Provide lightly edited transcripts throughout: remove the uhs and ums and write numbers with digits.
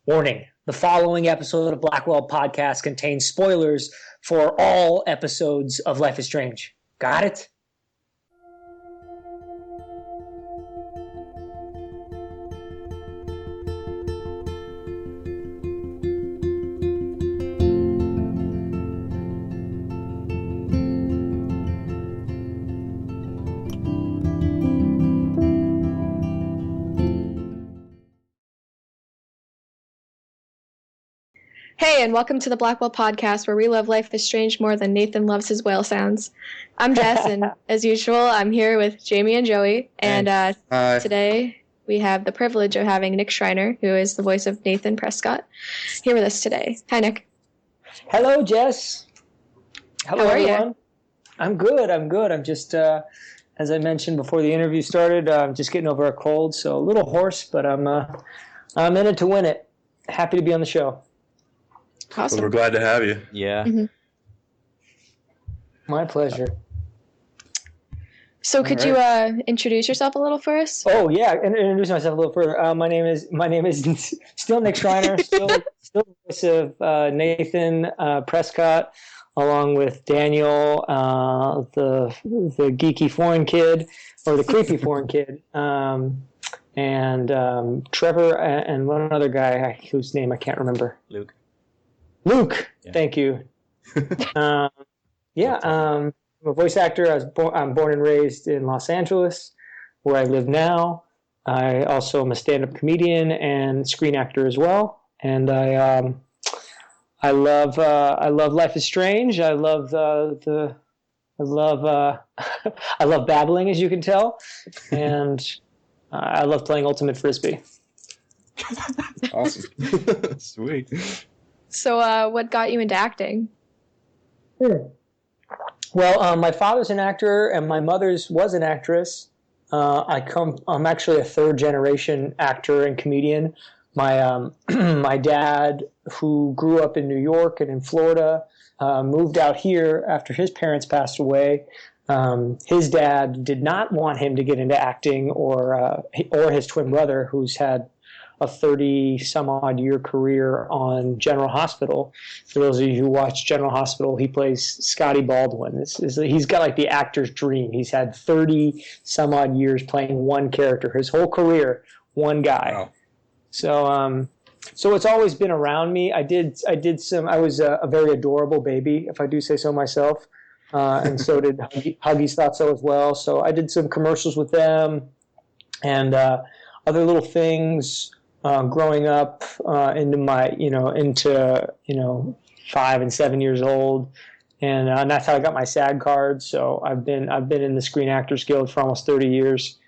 Warning, the following episode of Blackwell Podcast contains spoilers for all episodes of Life is Strange. Got it? Hey, and welcome to the Blackwell Podcast, where we love Life is Strange more than Nathan loves his whale sounds. I'm Jess, and as usual, I'm here with Jamie and Joey. And today we have the privilege of having Nik Shriner, who is the voice of Nathan Prescott, here with us today. Hi, Nick. Hello, Jess. Hello, How are everyone. you? I'm good. I'm just, as I mentioned before the interview started, I'm just getting over a cold, so a little hoarse, but I'm in it to win it. Happy to be on the show. Awesome. Well, we're glad to have you. Yeah. Mm-hmm. My pleasure. So could you introduce yourself a little for us? Oh yeah, introduce myself a little further. My name is still Nik Shriner, still the voice of Nathan Prescott, along with Daniel, the geeky foreign kid or the creepy foreign kid, and Trevor and one other guy whose name I can't remember. Luke, yeah. Thank you. I'm a voice actor. I'm born and raised in Los Angeles, where I live now. I also am a stand-up comedian and screen actor as well. And I love Life is Strange. I love I love babbling, as you can tell, and I love playing Ultimate Frisbee. Awesome. Sweet. So what got you into acting? Well, my father's an actor and my mother's was an actress. I'm actually a third generation actor and comedian. My my dad, who grew up in New York and in Florida, moved out here after his parents passed away. His dad did not want him to get into acting, or his twin brother, who's had a 30-some-odd-year career on General Hospital. For those of you who watch General Hospital, he plays Scotty Baldwin. He's got like the actor's dream. He's had 30-some-odd years playing one character. His whole career, one guy. Wow. So it's always been around me. I was a very adorable baby, if I do say so myself. And so did Huggies thought so as well. So I did some commercials with them and other little things. Growing up into 5 and 7 years old, and that's how I got my SAG card. So I've been in the Screen Actors Guild for almost 30 years,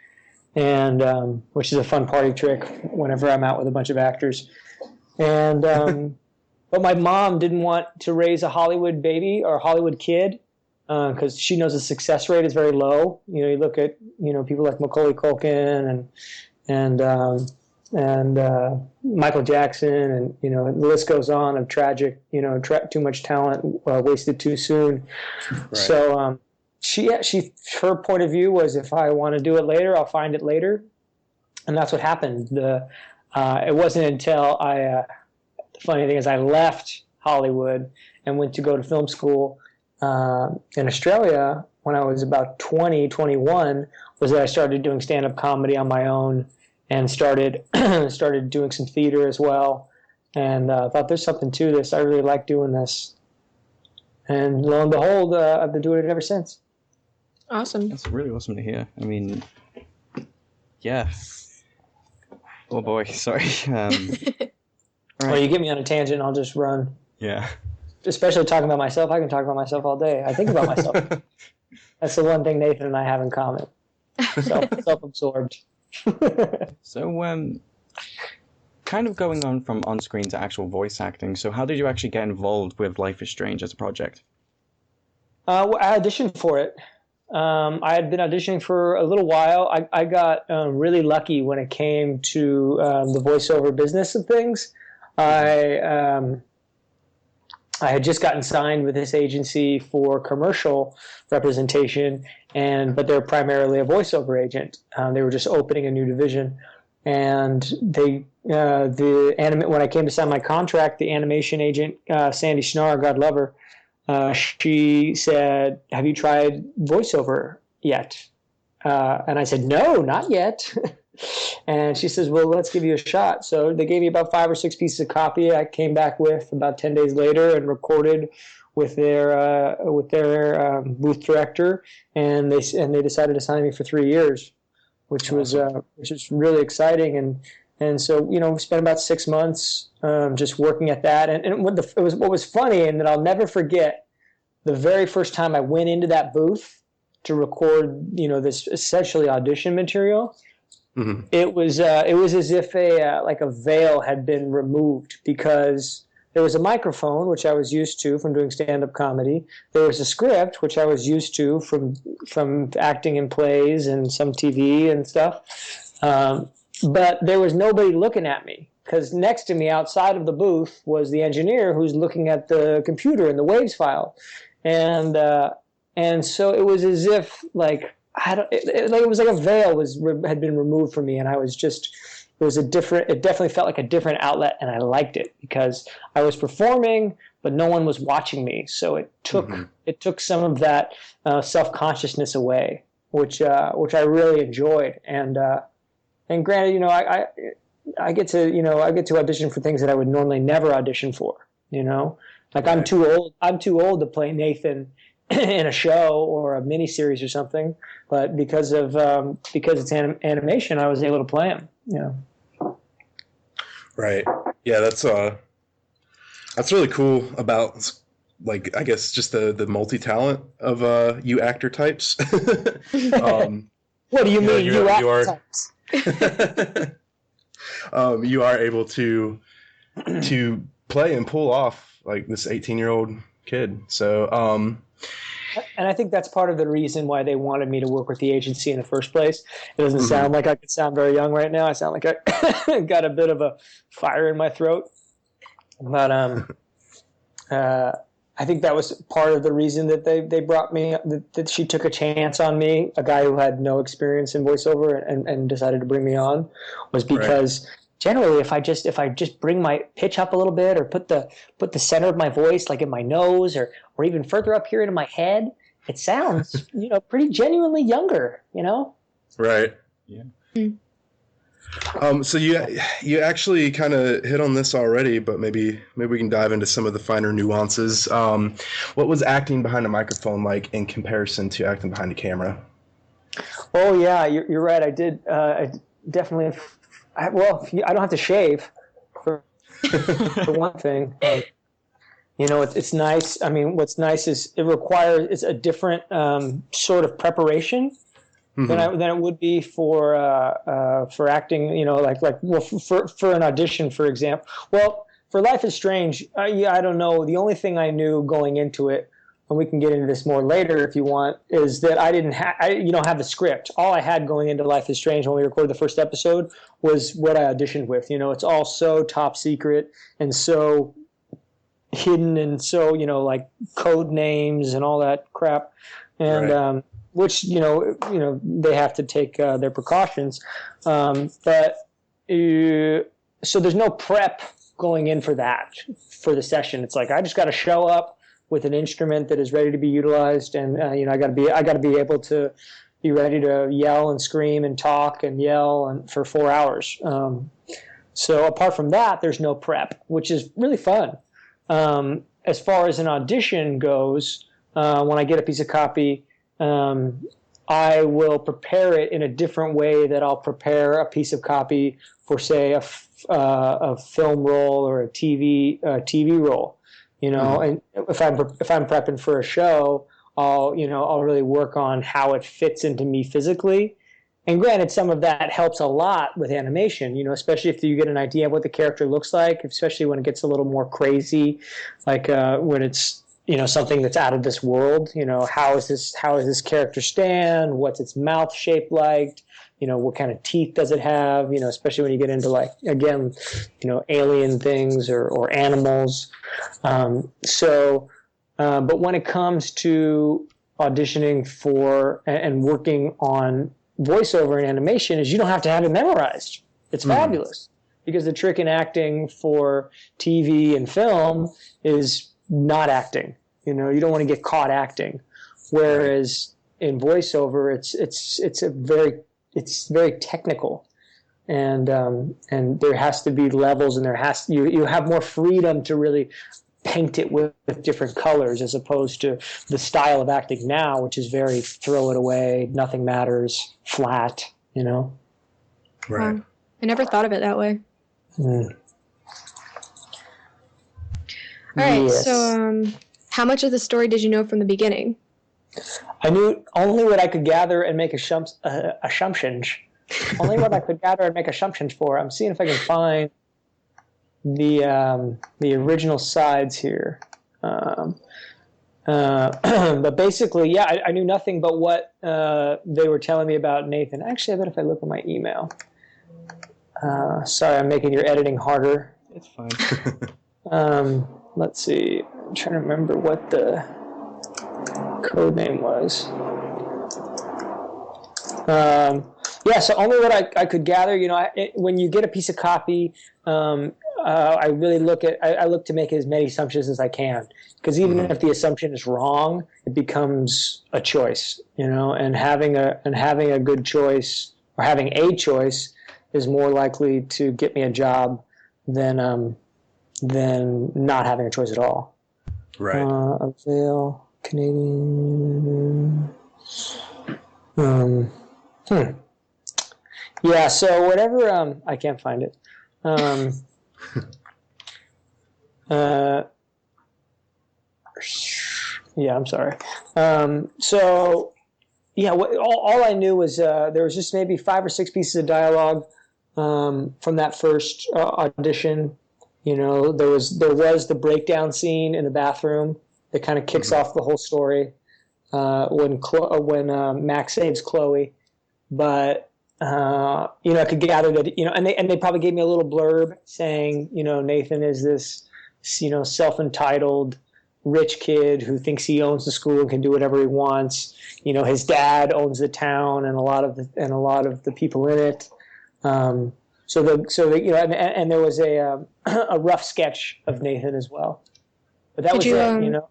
and which is a fun party trick whenever I'm out with a bunch of actors. And but my mom didn't want to raise a Hollywood baby or a Hollywood kid because she knows the success rate is very low. You look at people like Macaulay Culkin and Michael Jackson, and the list goes on of tragic, too much talent wasted too soon. Right. So her point of view was, if I want to do it later, I'll find it later, and that's what happened. It wasn't until the funny thing is I left Hollywood and went to go to film school in Australia when I was about 21, was that I started doing stand-up comedy on my own. And started doing some theater as well, and thought there's something to this. I really like doing this, and lo and behold, I've been doing it ever since. Awesome. That's really awesome to hear. I mean, yeah. Oh boy, sorry. Right. Well, you get me on a tangent, I'll just run. Yeah. Especially talking about myself, I can talk about myself all day. I think about myself. That's the one thing Nathan and I have in common. Self-absorbed. So, kind of going on from on-screen to actual voice acting, so how did you actually get involved with Life is Strange as a project? Well, I auditioned for it. I had been auditioning for a little while. I got really lucky when it came to the voiceover business of things. I had just gotten signed with this agency for commercial representation, but they're primarily a voiceover agent. They were just opening a new division, and they when I came to sign my contract, the animation agent, Sandy Schnarr, God love her, she said, "Have you tried voiceover yet?" And I said, "No, not yet." And she says, "Well, let's give you a shot." So they gave me about 5 or 6 pieces of copy. I came back with about 10 days later and recorded with their booth director, and they decided to sign me for 3 years, which was really exciting. And so we spent about 6 months just working at that. And what was funny, and that I'll never forget, the very first time I went into that booth to record this essentially audition material. Mm-hmm. It was as if a veil had been removed, because there was a microphone, which I was used to from doing stand-up comedy. There was a script, which I was used to from acting in plays and some TV and stuff. But there was nobody looking at me, because next to me outside of the booth was the engineer who's looking at the computer and the waves file. And so it was as if it was like a veil had been removed from me, and I was just, it definitely felt like a different outlet, and I liked it because I was performing, but no one was watching me. So it took some of that self-consciousness away, which I really enjoyed. And granted, I get to audition for things that I would normally never audition for. Like I'm too old to play Nathan in a show or a miniseries or something, but because it's animation, I was able to play him. Right. Yeah, that's really cool about, I guess, just the multi-talent of you actor types. What do you mean, you actor types? You are able to play and pull off like this 18-year-old kid. So, and I think that's part of the reason why they wanted me to work with the agency in the first place. It doesn't sound like I could sound very young right now. I sound like I got a bit of a fire in my throat. But I think that was part of the reason that they brought me, that she took a chance on me, a guy who had no experience in voiceover, and decided to bring me on, was because generally if I just bring my pitch up a little bit, or put the center of my voice like in my nose, or even further up here into my head, it sounds pretty genuinely younger, Right. Yeah. So you actually kind of hit on this already, but maybe we can dive into some of the finer nuances. What was acting behind a microphone like in comparison to acting behind a camera? Oh yeah, you're right. I did. I definitely. I don't have to shave for one thing. It's nice. I mean, what's nice is it's a different sort of preparation than it would be for acting. For an audition, for example. Well, for Life is Strange, I don't know. The only thing I knew going into it, and we can get into this more later if you want, is that I didn't have the script. All I had going into Life is Strange when we recorded the first episode was what I auditioned with. It's all so top secret and so hidden, and so like code names and all that crap, and which they have to take their precautions, but so there's no prep going in for the session. It's like I just got to show up with an instrument that is ready to be utilized, and I got to be able to be ready to yell and scream and talk and yell for 4 hours. So apart from that, there's no prep, which is really fun. As far as an audition goes, when I get a piece of copy, I will prepare it in a different way that I'll prepare a piece of copy for, say, a film role or a TV role. And if I'm prepping for a show, I'll really work on how it fits into me physically. And granted, some of that helps a lot with animation, especially if you get an idea of what the character looks like, especially when it gets a little more crazy, like when it's, something that's out of this world. How is this character stand? What's its mouth shaped like? What kind of teeth does it have? Especially when you get into alien things or animals. But when it comes to auditioning for and working on voiceover and animation, is you don't have to have it memorized. It's fabulous. because the trick in acting for TV and film is not acting. You don't want to get caught acting. Whereas in voiceover, it's very technical, and there has to be levels, and you have more freedom to really paint it with different colors, as opposed to the style of acting now, which is very throw it away, nothing matters, flat. Right. I never thought of it that way. Mm. All right. Yes. So, how much of the story did you know from the beginning? I knew only what I could gather and make assumptions. Only what I could gather and make assumptions for. I'm seeing if I can find the original sides here. But basically, yeah, I knew nothing but what they were telling me about Nathan. Actually, I bet if I look at my email. Sorry, I'm making your editing harder. It's fine. Let's see. I'm trying to remember what the code name was. Yeah, so only what I could gather. When you get a piece of copy, I really look to make as many assumptions as I can, because even if the assumption is wrong, it becomes a choice. And having a good choice, or having a choice, is more likely to get me a job than not having a choice at all. Right. Avail Canadian. Yeah. So whatever. I can't find it. Yeah, I'm sorry. So, yeah, all I knew was there was just maybe 5 or 6 pieces of dialogue from that first audition. There was the breakdown scene in the bathroom that kind of kicks off the whole story when Max saves Chloe. But I could gather that and they probably gave me a little blurb saying Nathan is this self-entitled rich kid who thinks he owns the school and can do whatever he wants. His dad owns the town and a lot of the people in it. And there was a rough sketch of Nathan as well. But that was it.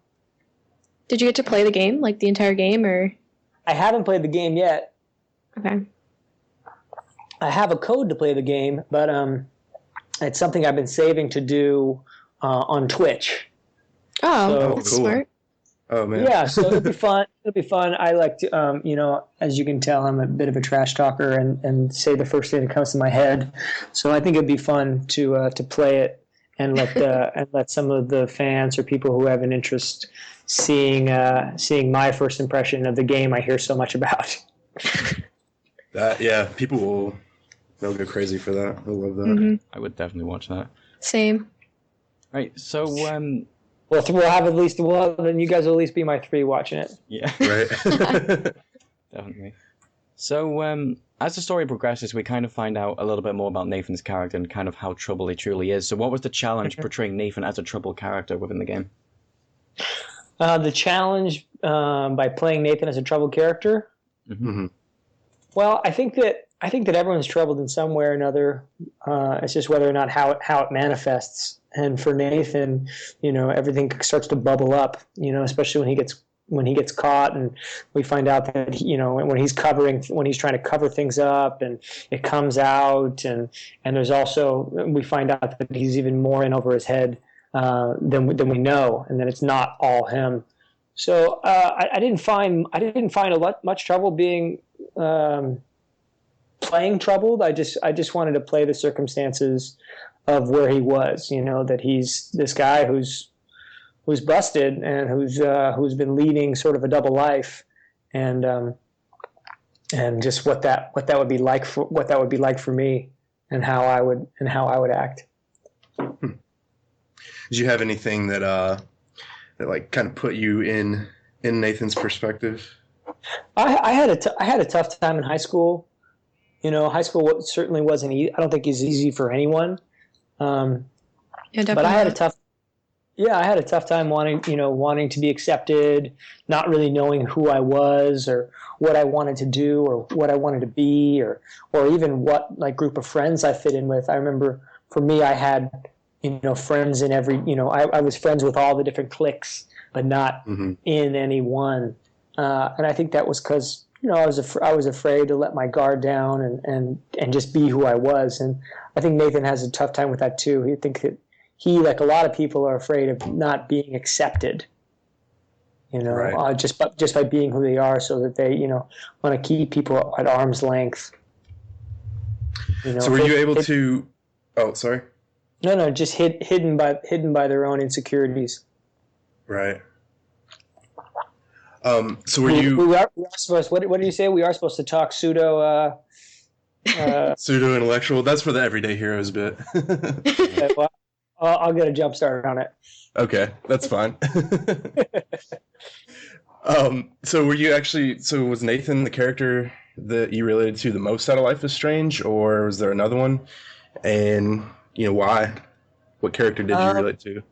Did you get to play the game, like the entire game, or? I haven't played the game yet. Okay. I have a code to play the game, but it's something I've been saving to do on Twitch. Oh, that's cool. smart. Oh man. Yeah, so it'll be fun. I like to, as you can tell, I'm a bit of a trash talker and say the first thing that comes to my head. So I think it'd be fun to play it and let some of the fans or people who have an interest seeing my first impression of the game I hear so much about. People they'll go crazy for that. They'll love that. Mm-hmm. I would definitely watch that. Same. Right, so Well, we'll have at least one, then you guys will at least be my 3 watching it. yeah, Right. definitely. So as the story progresses, we kind of find out a little bit more about Nathan's character and kind of how troubled he truly is. So what was the challenge portraying Nathan as a troubled character within the game? The challenge by playing Nathan as a troubled character. Mm-hmm. Well, I think that everyone's troubled in some way or another. It's just whether or not how it manifests. And for Nathan, everything starts to bubble up. Especially when he gets caught, and we find out that when he's trying to cover things up, and it comes out, and there's also we find out that he's even more in over his head than we know, and that it's not all him. So I didn't find much trouble being playing troubled. I just wanted to play the circumstances of where he was. That he's this guy who's busted and who's been leading sort of a double life, and just what that would be like for me, and how I would act. Did you have anything that like kind of put you in Nathan's perspective? I had a tough time in high school. High school certainly wasn't easy. I don't think it's easy for anyone. But I had a tough time wanting to be accepted, not really knowing who I was or what I wanted to do or what I wanted to be or even what group of friends I fit in with. I remember for me, I had, friends in every, I was friends with all the different cliques, but not in any one. And I think that was because, I was afraid to let my guard down and just be who I was. And I think Nathan has a tough time with that too. He thinks that he, like a lot of people, are afraid of not being accepted. Right. Just by being who they are, so that they, want to keep people at arm's length. So were you able to? Oh, sorry. No, just hidden by their own insecurities. Right. So were you? We are supposed. What do you say? We are supposed to talk pseudo. Pseudo intellectual. That's for the everyday heroes bit. Okay, well, I'll get a jump start on it. Okay, that's fine. So were you actually? So was Nathan the character that you related to the most out of Life is Strange, or was there another one? And why? What character did you relate to?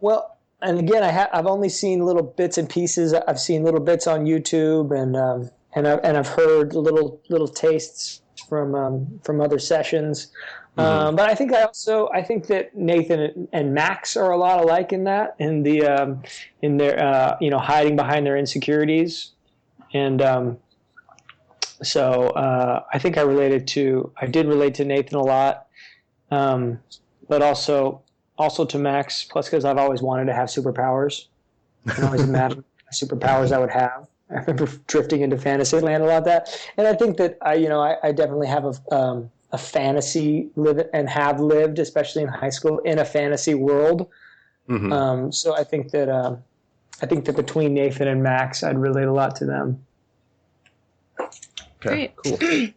Well, and again, I've only seen little bits and pieces. I've seen little bits on YouTube, and I've heard little tastes from other sessions. But I think that Nathan and Max are a lot alike in that, in their hiding behind their insecurities, and so I think I did relate to Nathan a lot, but also to Max, plus because I've always wanted to have superpowers. I always imagined superpowers I would have. I remember drifting into Fantasyland a lot. And I think that I definitely have a fantasy have lived, especially in high school, in a fantasy world. So I think that between Nathan and Max, I'd relate a lot to them. Okay, Great. Cool.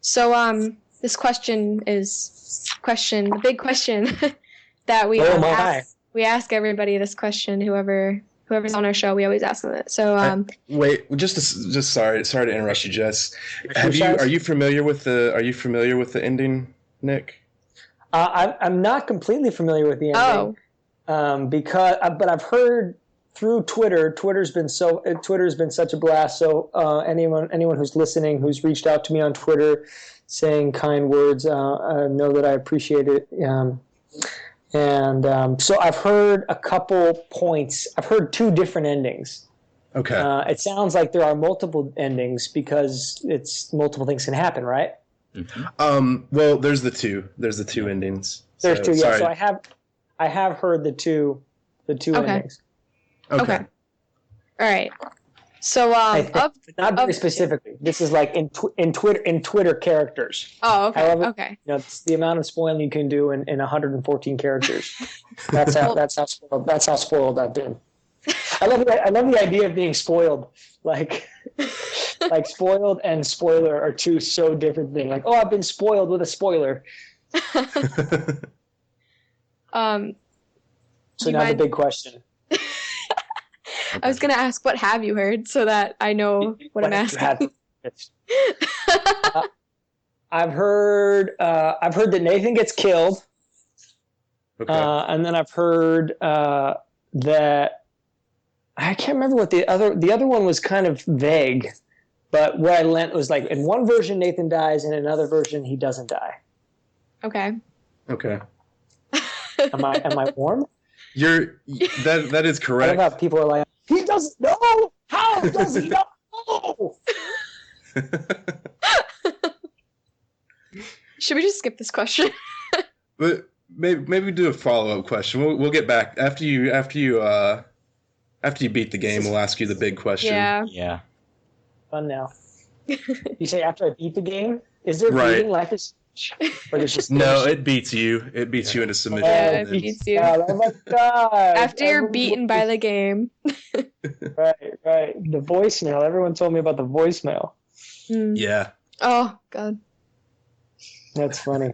So this question is the big question that we ask everybody this question. Whoever's on our show, we always ask them it. So wait, just sorry to interrupt you, Jess. Are you familiar with the ending, Nick? I'm not completely familiar with the ending. But I've heard through Twitter. Twitter's been such a blast. So anyone who's listening, who's reached out to me on Twitter, saying kind words, know that I appreciate it. So I've heard a couple points. I've heard two different endings. Okay. It sounds like there are multiple endings because multiple things can happen, right? Well, there's the two. There's the two endings. There's two. Yeah. Sorry. So I have heard the two endings. Okay. All right. So not very specifically. This is like in Twitter characters. Oh, okay. However, okay. It's the amount of spoiling you can do in 114 characters. That's how spoiled I've been. I love the idea of being spoiled. Like spoiled and spoiler are two so different things. Like, I've been spoiled with a spoiler. So now the big question. I was going to ask, what have you heard, so that I know what I'm asking. I've heard that Nathan gets killed. Okay. And then I've heard that I can't remember what the other one was, kind of vague, but where I lent was like in one version Nathan dies, and in another version he doesn't die. Okay. Okay. Am I warm? That is correct. I love how people are like, he doesn't know. How does he know? Should we just skip this question? But maybe do a follow-up question. We'll get back after you beat the game. We'll ask you the big question. Yeah. Fun now. You say after I beat the game? Is there beating Life is? Or there's just no, it beats you. It beats you into submission. Yeah, it beats you. Oh my god! After you're beaten by the game. Right. The voicemail. Everyone told me about the voicemail. Yeah. Oh god. That's funny.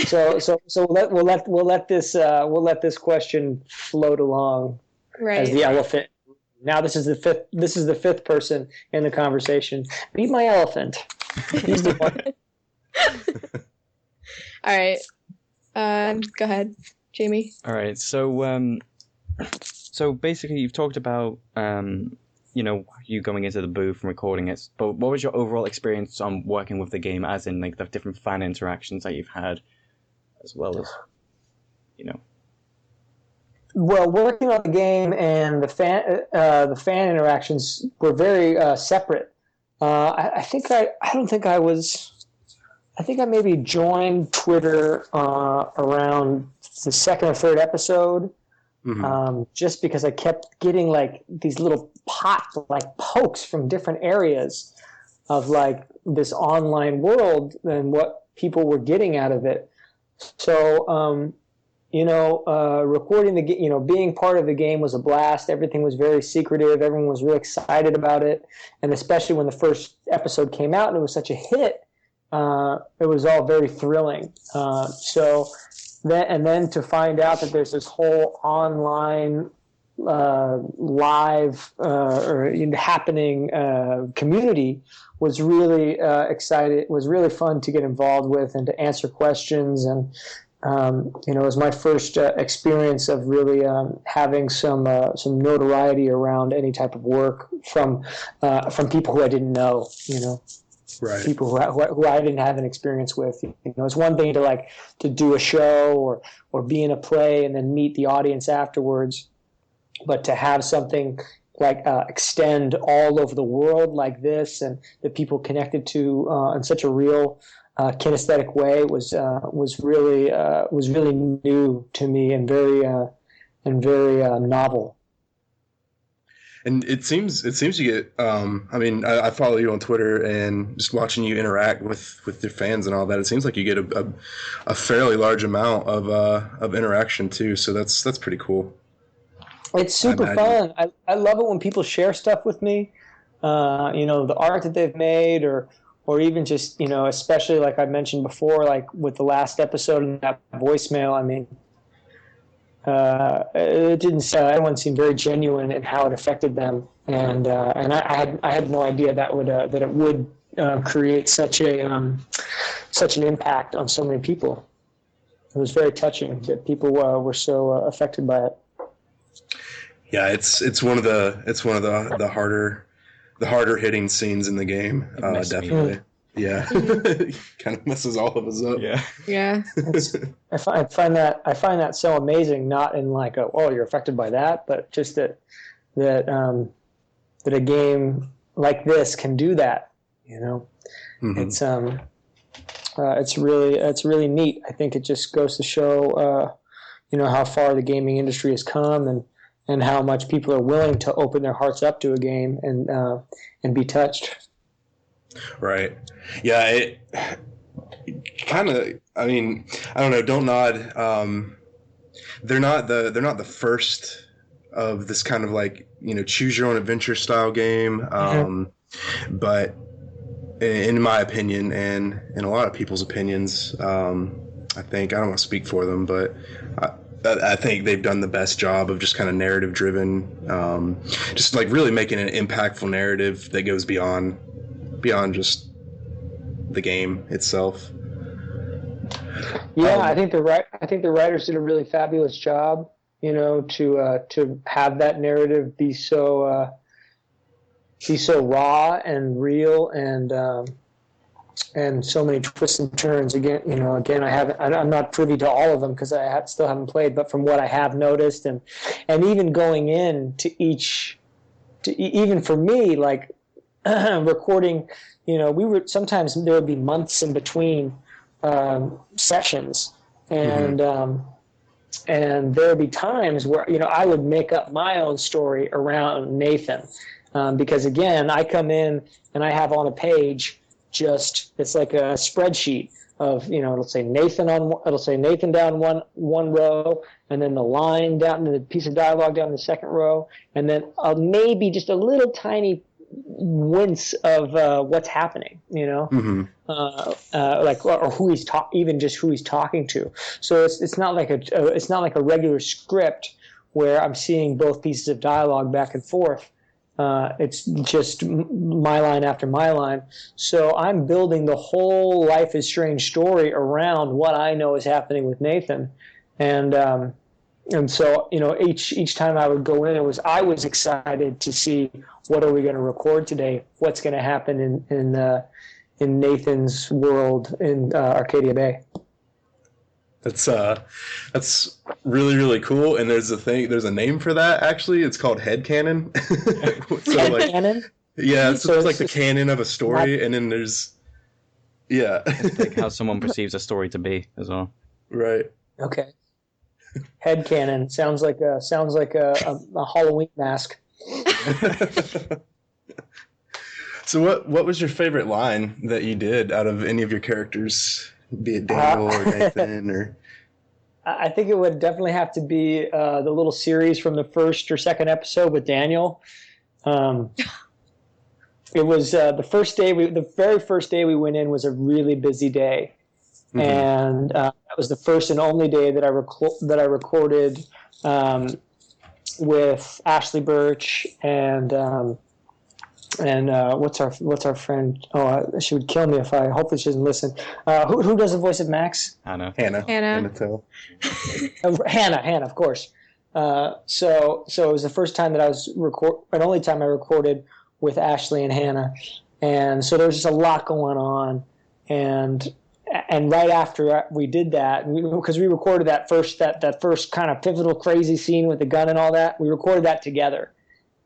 So we'll let this question float along as the elephant. Now this is the fifth person in the conversation. Beat my elephant. He's the one. All right. Go ahead, Jamie. All right. So basically, you've talked about you going into the booth and recording it. But what was your overall experience on working with the game, as in like the different fan interactions that you've had? as well as, Well, working on the game and the fan interactions were very separate. I think I maybe joined Twitter around the second or third episode, just because I kept getting like these little pokes from different areas of like this online world and what people were getting out of it. So, recording the game, being part of the game was a blast. Everything was very secretive. Everyone was really excited about it. And especially when the first episode came out and it was such a hit, it was all very thrilling. Then to find out that there's this whole online live happening community was really excited. It was really fun to get involved with and to answer questions. And it was my first experience of really having some notoriety around any type of work from people who I didn't know. Right. People who I didn't have an experience with. It's one thing to do a show or be in a play and then meet the audience afterwards, but to have something like extend all over the world like this and that people connected to in such a real kinesthetic way was really new to me and very novel. And it seems you get. I follow you on Twitter and just watching you interact with your fans and all that. It seems like you get a fairly large amount of interaction too. So that's pretty cool. It's super fun. I love it when people share stuff with me. The art that they've made, or even just especially like I mentioned before, like with the last episode and that voicemail. I mean. It didn't. Everyone seemed very genuine in how it affected them, and I had no idea that it would create such an impact on so many people. It was very touching that people were so affected by it. Yeah, it's one of the harder hitting scenes in the game. Definitely. Yeah, kind of messes all of us up. Yeah. I find that so amazing. Not in like you're affected by that, but just that a game like this can do that. Mm-hmm. It's really neat. I think it just goes to show how far the gaming industry has come and how much people are willing to open their hearts up to a game and be touched. Right. Yeah. It kind of. I mean, I don't know. Don't nod. They're not the first of this kind of like choose your own adventure style game. But in my opinion, and in a lot of people's opinions, I think I don't want to speak for them, but I think they've done the best job of just kind of narrative driven, just like really making an impactful narrative that goes beyond just the game itself. Yeah, I think the writers did a really fabulous job, to have that narrative be so raw and real and so many twists and turns. Again, I'm not privy to all of them because still haven't played, but from what I have noticed and even going in to even for me, like recording, sometimes there would be months in between sessions, and and there would be times where I would make up my own story around Nathan, because again I come in and I have on a page it's like a spreadsheet of it'll say Nathan down one row, and then the line down, and the piece of dialogue down the second row, and then maybe just a little tiny wince of what's happening, like or who he's even just who he's talking to. So it's not like a regular script where I'm seeing both pieces of dialogue back and forth. It's just my line after my line. So I'm building the whole Life is Strange story around what I know is happening with Nathan, and so each time I would go in, I was excited to see what are we going to record today, what's going to happen in Nathan's world in Arcadia Bay. That's really, really cool. And there's a name for that actually. It's called headcanon. So like, Headcanon? yeah, so it's like the canon of a story, and then there's It's like how someone perceives a story to be as well. Right. Okay. Headcanon sounds like a Halloween mask. So what was your favorite line that you did out of any of your characters, be it Daniel or Nathan or? I think it would definitely have to be the little series from the first or second episode with Daniel. It was the very first day we went in was a really busy day, and that was the first and only day that I recorded with Ashley Birch and what's our friend? Oh, she would kill me if I. Hopefully she doesn't listen. Who does the voice of Max? Hannah, Hannah, of course. So it was the first time that I was and only time I recorded with Ashley and Hannah, and so there was just a lot going on, and right after we did that, because we recorded that first kind of pivotal crazy scene with the gun and all that, we recorded that together,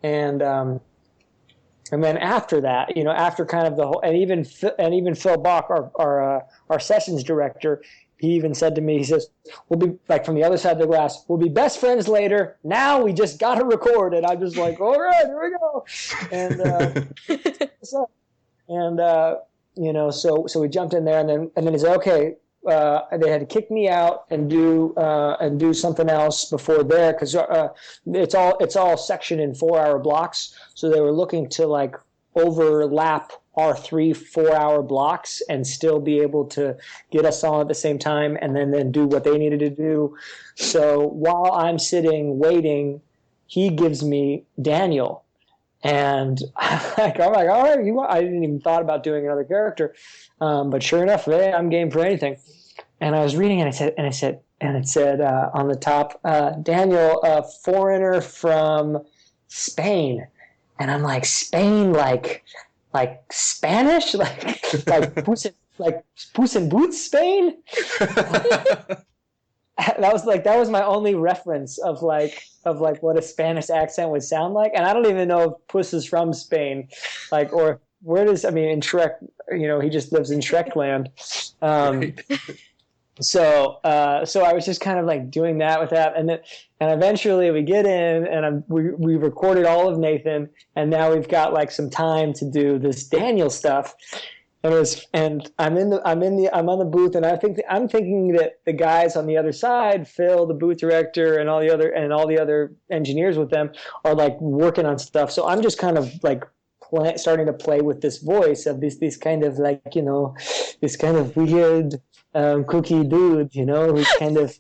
and then after that, after kind of the whole, and even Phil Bach, our sessions director, he even said to me, he says, we'll be like from the other side of the glass, we'll be best friends later. Now we just got to record it. I'm just like, all right, here we go. And, so we jumped in there and then he said, okay, they had to kick me out and do something else before there. Cause, it's all sectioned in 4-hour blocks. So they were looking to like overlap our 3-4-hour blocks and still be able to get us all at the same time and then do what they needed to do. So while I'm sitting waiting, he gives me Daniel. And I'm like, all right, I didn't even thought about doing another character. But sure enough, I'm game for anything. And I was reading and it said on the top, Daniel, a foreigner from Spain. And I'm like, Spain, like Spanish, like Puss in Boots, Spain. That was my only reference of what a Spanish accent would sound like, and I don't even know if Puss is from Spain, or where does in Shrek, he just lives in Shrek land. So I was just kind of doing that with that, and eventually we get in, and we recorded all of Nathan, and now we've got some time to do this Daniel stuff, and I'm on the booth, and I'm thinking that the guys on the other side, Phil, the booth director, and all the other engineers with them are working on stuff. So I'm just kind of starting to play with this voice of this kind of this kind of weird cookie dude, who's kind of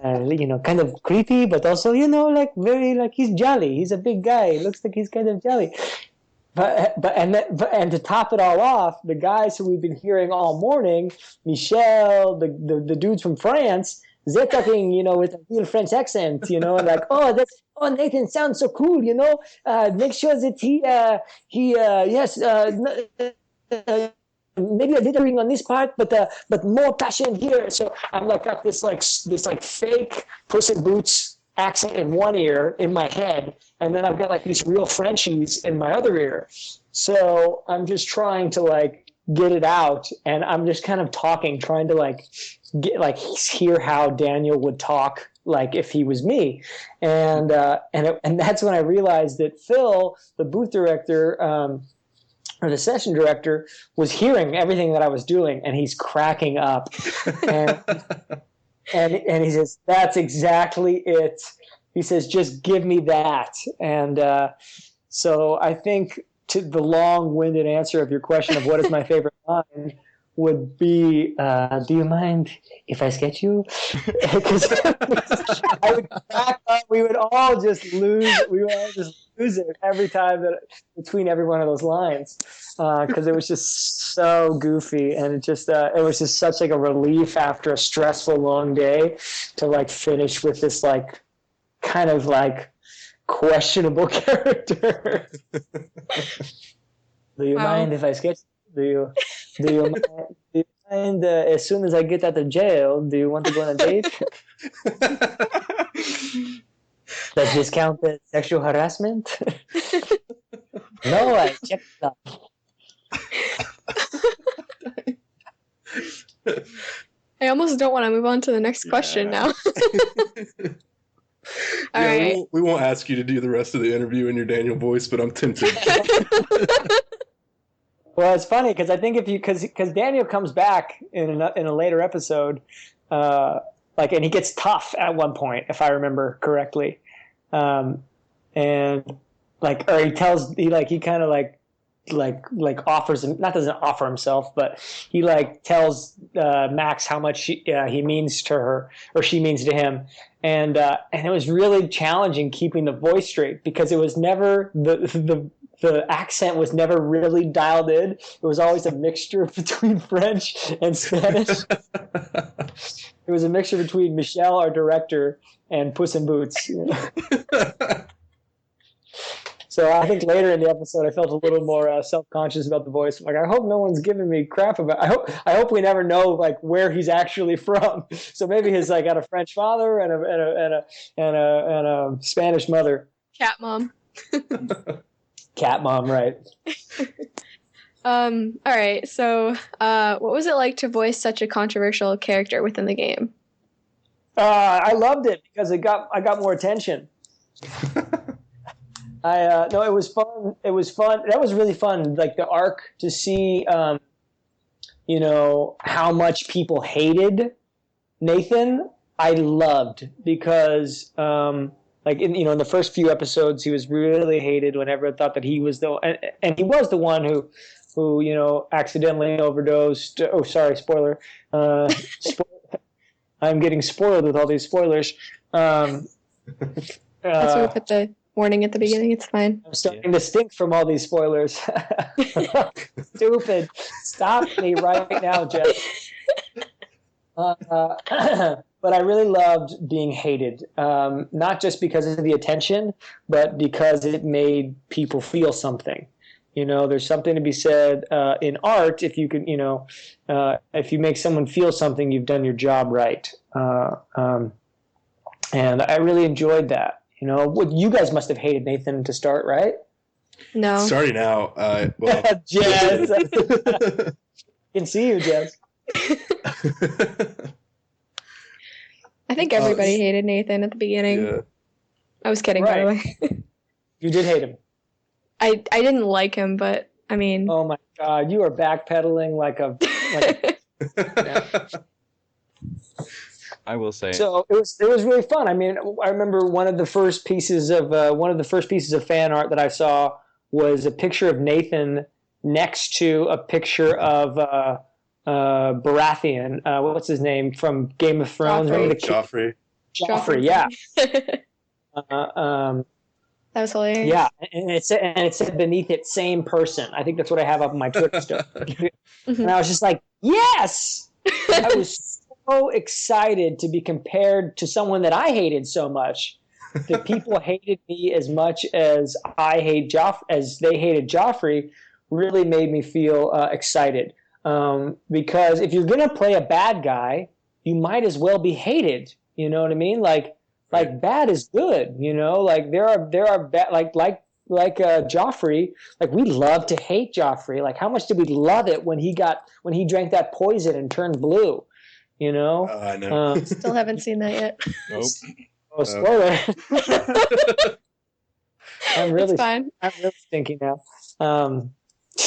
kind of creepy, but also very he's jolly. He's a big guy. He looks like he's kind of jolly. But to top it all off, the guys who we've been hearing all morning, Michel, the dudes from France, they're talking, with a real French accent, Nathan sounds so cool, make sure that maybe a littering on this part, but more passion here. So I'm got this fake Puss in Boots accent in one ear in my head, and then I've got these real Frenchies in my other ear. So I'm just trying to get it out, and I'm just kind of talking, trying to hear how Daniel would talk if he was me, and that's when I realized that Phil, the booth director, or the session director, was hearing everything that I was doing, and he's cracking up, and he says, "That's exactly it." He says, "Just give me that." And so I think to the long-winded answer of your question of what is my favorite line would be, do you mind if I sketch you? Because I would crack up. We would all just lose it every time between every one of those lines, because it was just so goofy, and it was just such a relief after a stressful long day to finish with this kind of questionable character. Do you mind if I sketch? Do you mind mind, as soon as I get out of jail, do you want to go on a date? Does this count as sexual harassment? No, I checked it out. I almost don't want to move on to the next question now. All right. We won't ask you to do the rest of the interview in your Daniel voice, but I'm tempted. Well, it's funny because I think because Daniel comes back in a later episode, and he gets tough at one point, if I remember correctly, or he kind of offers him, doesn't offer himself, but he tells Max how much he means to her, or she means to him, and it was really challenging keeping the voice straight because it was never the accent was never really dialed in. It was always a mixture between French and Spanish. It was a mixture between Michelle, our director, and Puss in Boots. You know? So I think later in the episode, I felt a little more self-conscious about the voice. Like, I hope no one's giving me crap about. I hope we never know where he's actually from. So maybe he's got a French father and a Spanish mother. Cat mom. Cat mom, right? All right. So, what was it like to voice such a controversial character within the game? I loved it because I got more attention. No, it was fun. It was fun. That was really fun. The arc to see, how much people hated Nathan. I loved because, in the first few episodes, he was really hated when everyone thought that he was and he was the one who accidentally overdosed. Oh, sorry, spoiler. I'm getting spoiled with all these spoilers. That's why we put the warning at the beginning. It's fine. I'm starting to stink from all these spoilers. Stupid. Stop me right now, Jeff. But I really loved being hated, not just because of the attention, but because it made people feel something. There's something to be said in art. If you could, if you make someone feel something, you've done your job right. And I really enjoyed that. You guys must have hated Nathan to start, right? No. Starting out, Jess. I can see you, Jess. I think everybody hated Nathan at the beginning. Yeah. I was kidding, by the way. You did hate him. I didn't like him, but I mean. Oh my God, you are backpedaling like a. I will say. So it was really fun. I mean, I remember one of the first pieces of fan art that I saw was a picture of Nathan next to a picture of Baratheon. What's his name from Game of Thrones? Joffrey. Joffrey, yeah. That was hilarious. Yeah, and it said beneath it, same person. I think that's what I have up on my Twitter stuff. And I was just like, yes! I was so excited to be compared to someone that I hated so much. That people hated me as much as they hated Joffrey really made me feel excited. Because if you're going to play a bad guy, you might as well be hated. You know what I mean? Like bad is good, there are bad, like Joffrey, we love to hate Joffrey. How much did we love it when he drank that poison and turned blue, I know. Still haven't seen that yet. Nope. Oh, spoiler. I'm really thinking now.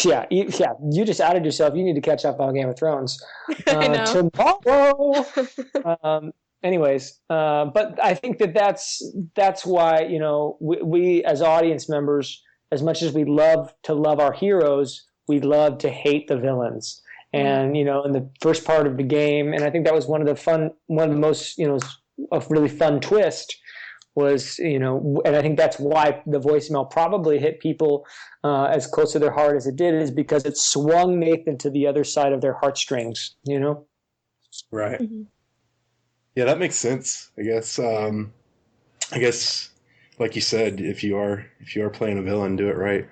Yeah, you just outed yourself. You need to catch up on Game of Thrones. I know. Tomorrow. Anyways, but I think that's why, we as audience members, as much as we love to love our heroes, we love to hate the villains. And, in the first part of the game, and I think that was one of the most, a really fun twist was, and I think that's why the voicemail probably hit people as close to their heart as it did, is because it swung Nathan to the other side of their heartstrings, Right. Mm-hmm. Yeah, that makes sense. I guess, like you said, if you are playing a villain, do it right.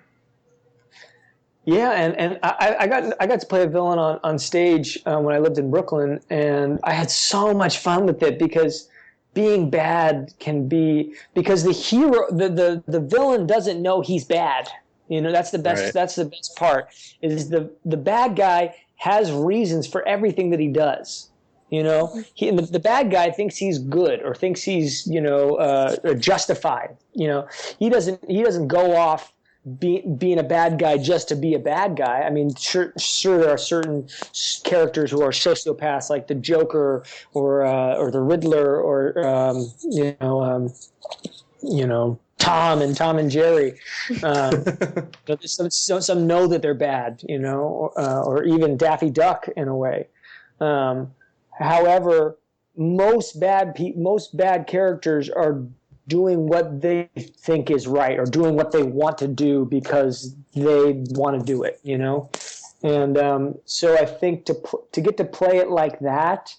Yeah, and I got to play a villain on stage when I lived in Brooklyn, and I had so much fun with it because being bad can be because the hero the villain doesn't know he's bad. You know, that's the best. Right. That's the best part. Is the bad guy has reasons for everything that he does. You know, the bad guy thinks he's good or thinks he's justified. You know, he doesn't go off being a bad guy just to be a bad guy. I mean, sure there are certain characters who are sociopaths, like the Joker or the Riddler or Tom and Jerry. Some know that they're bad, you know, or even Daffy Duck in a way. However, most bad characters are doing what they think is right or doing what they want to do because they want to do it, you know. And so I think to get to play it like that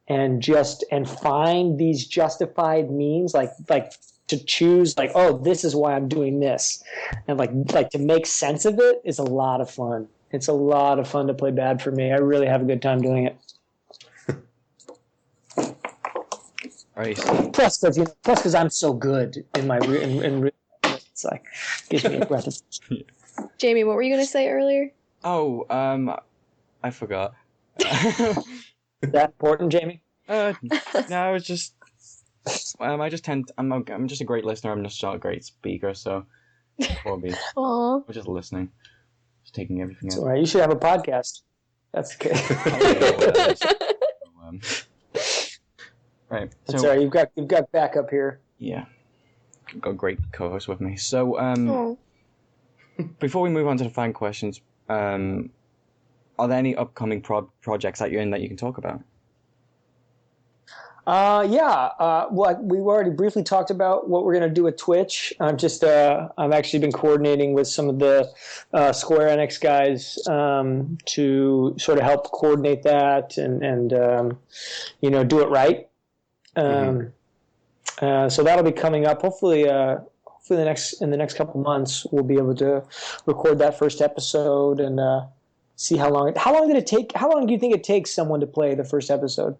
and find these justified means, like to choose, like, oh, this is why I'm doing this, and like to make sense of it is a lot of fun. It's a lot of fun to play bad for me. I really have a good time doing it. Right. Plus, because I'm so good in my it's like gives me a breath of. Jamie, what were you going to say earlier? Oh, I forgot. Is that important, Jamie? No, it's just. I'm just a great listener. I'm just not a great speaker, so probably we're just listening, just taking everything. All right. You should have a podcast. That's okay. Right. That's all right. You've got backup here. Yeah. I've got a great co-host with me. So before we move on to the fan questions, are there any upcoming projects that you're in that you can talk about? Well, we've already briefly talked about what we're going to do with Twitch. I've actually been coordinating with some of the Square Enix guys to sort of help coordinate that and do it right. So that'll be coming up. Hopefully in the next couple months, we'll be able to record that first episode and see how long did it take? How long do you think it takes someone to play the first episode?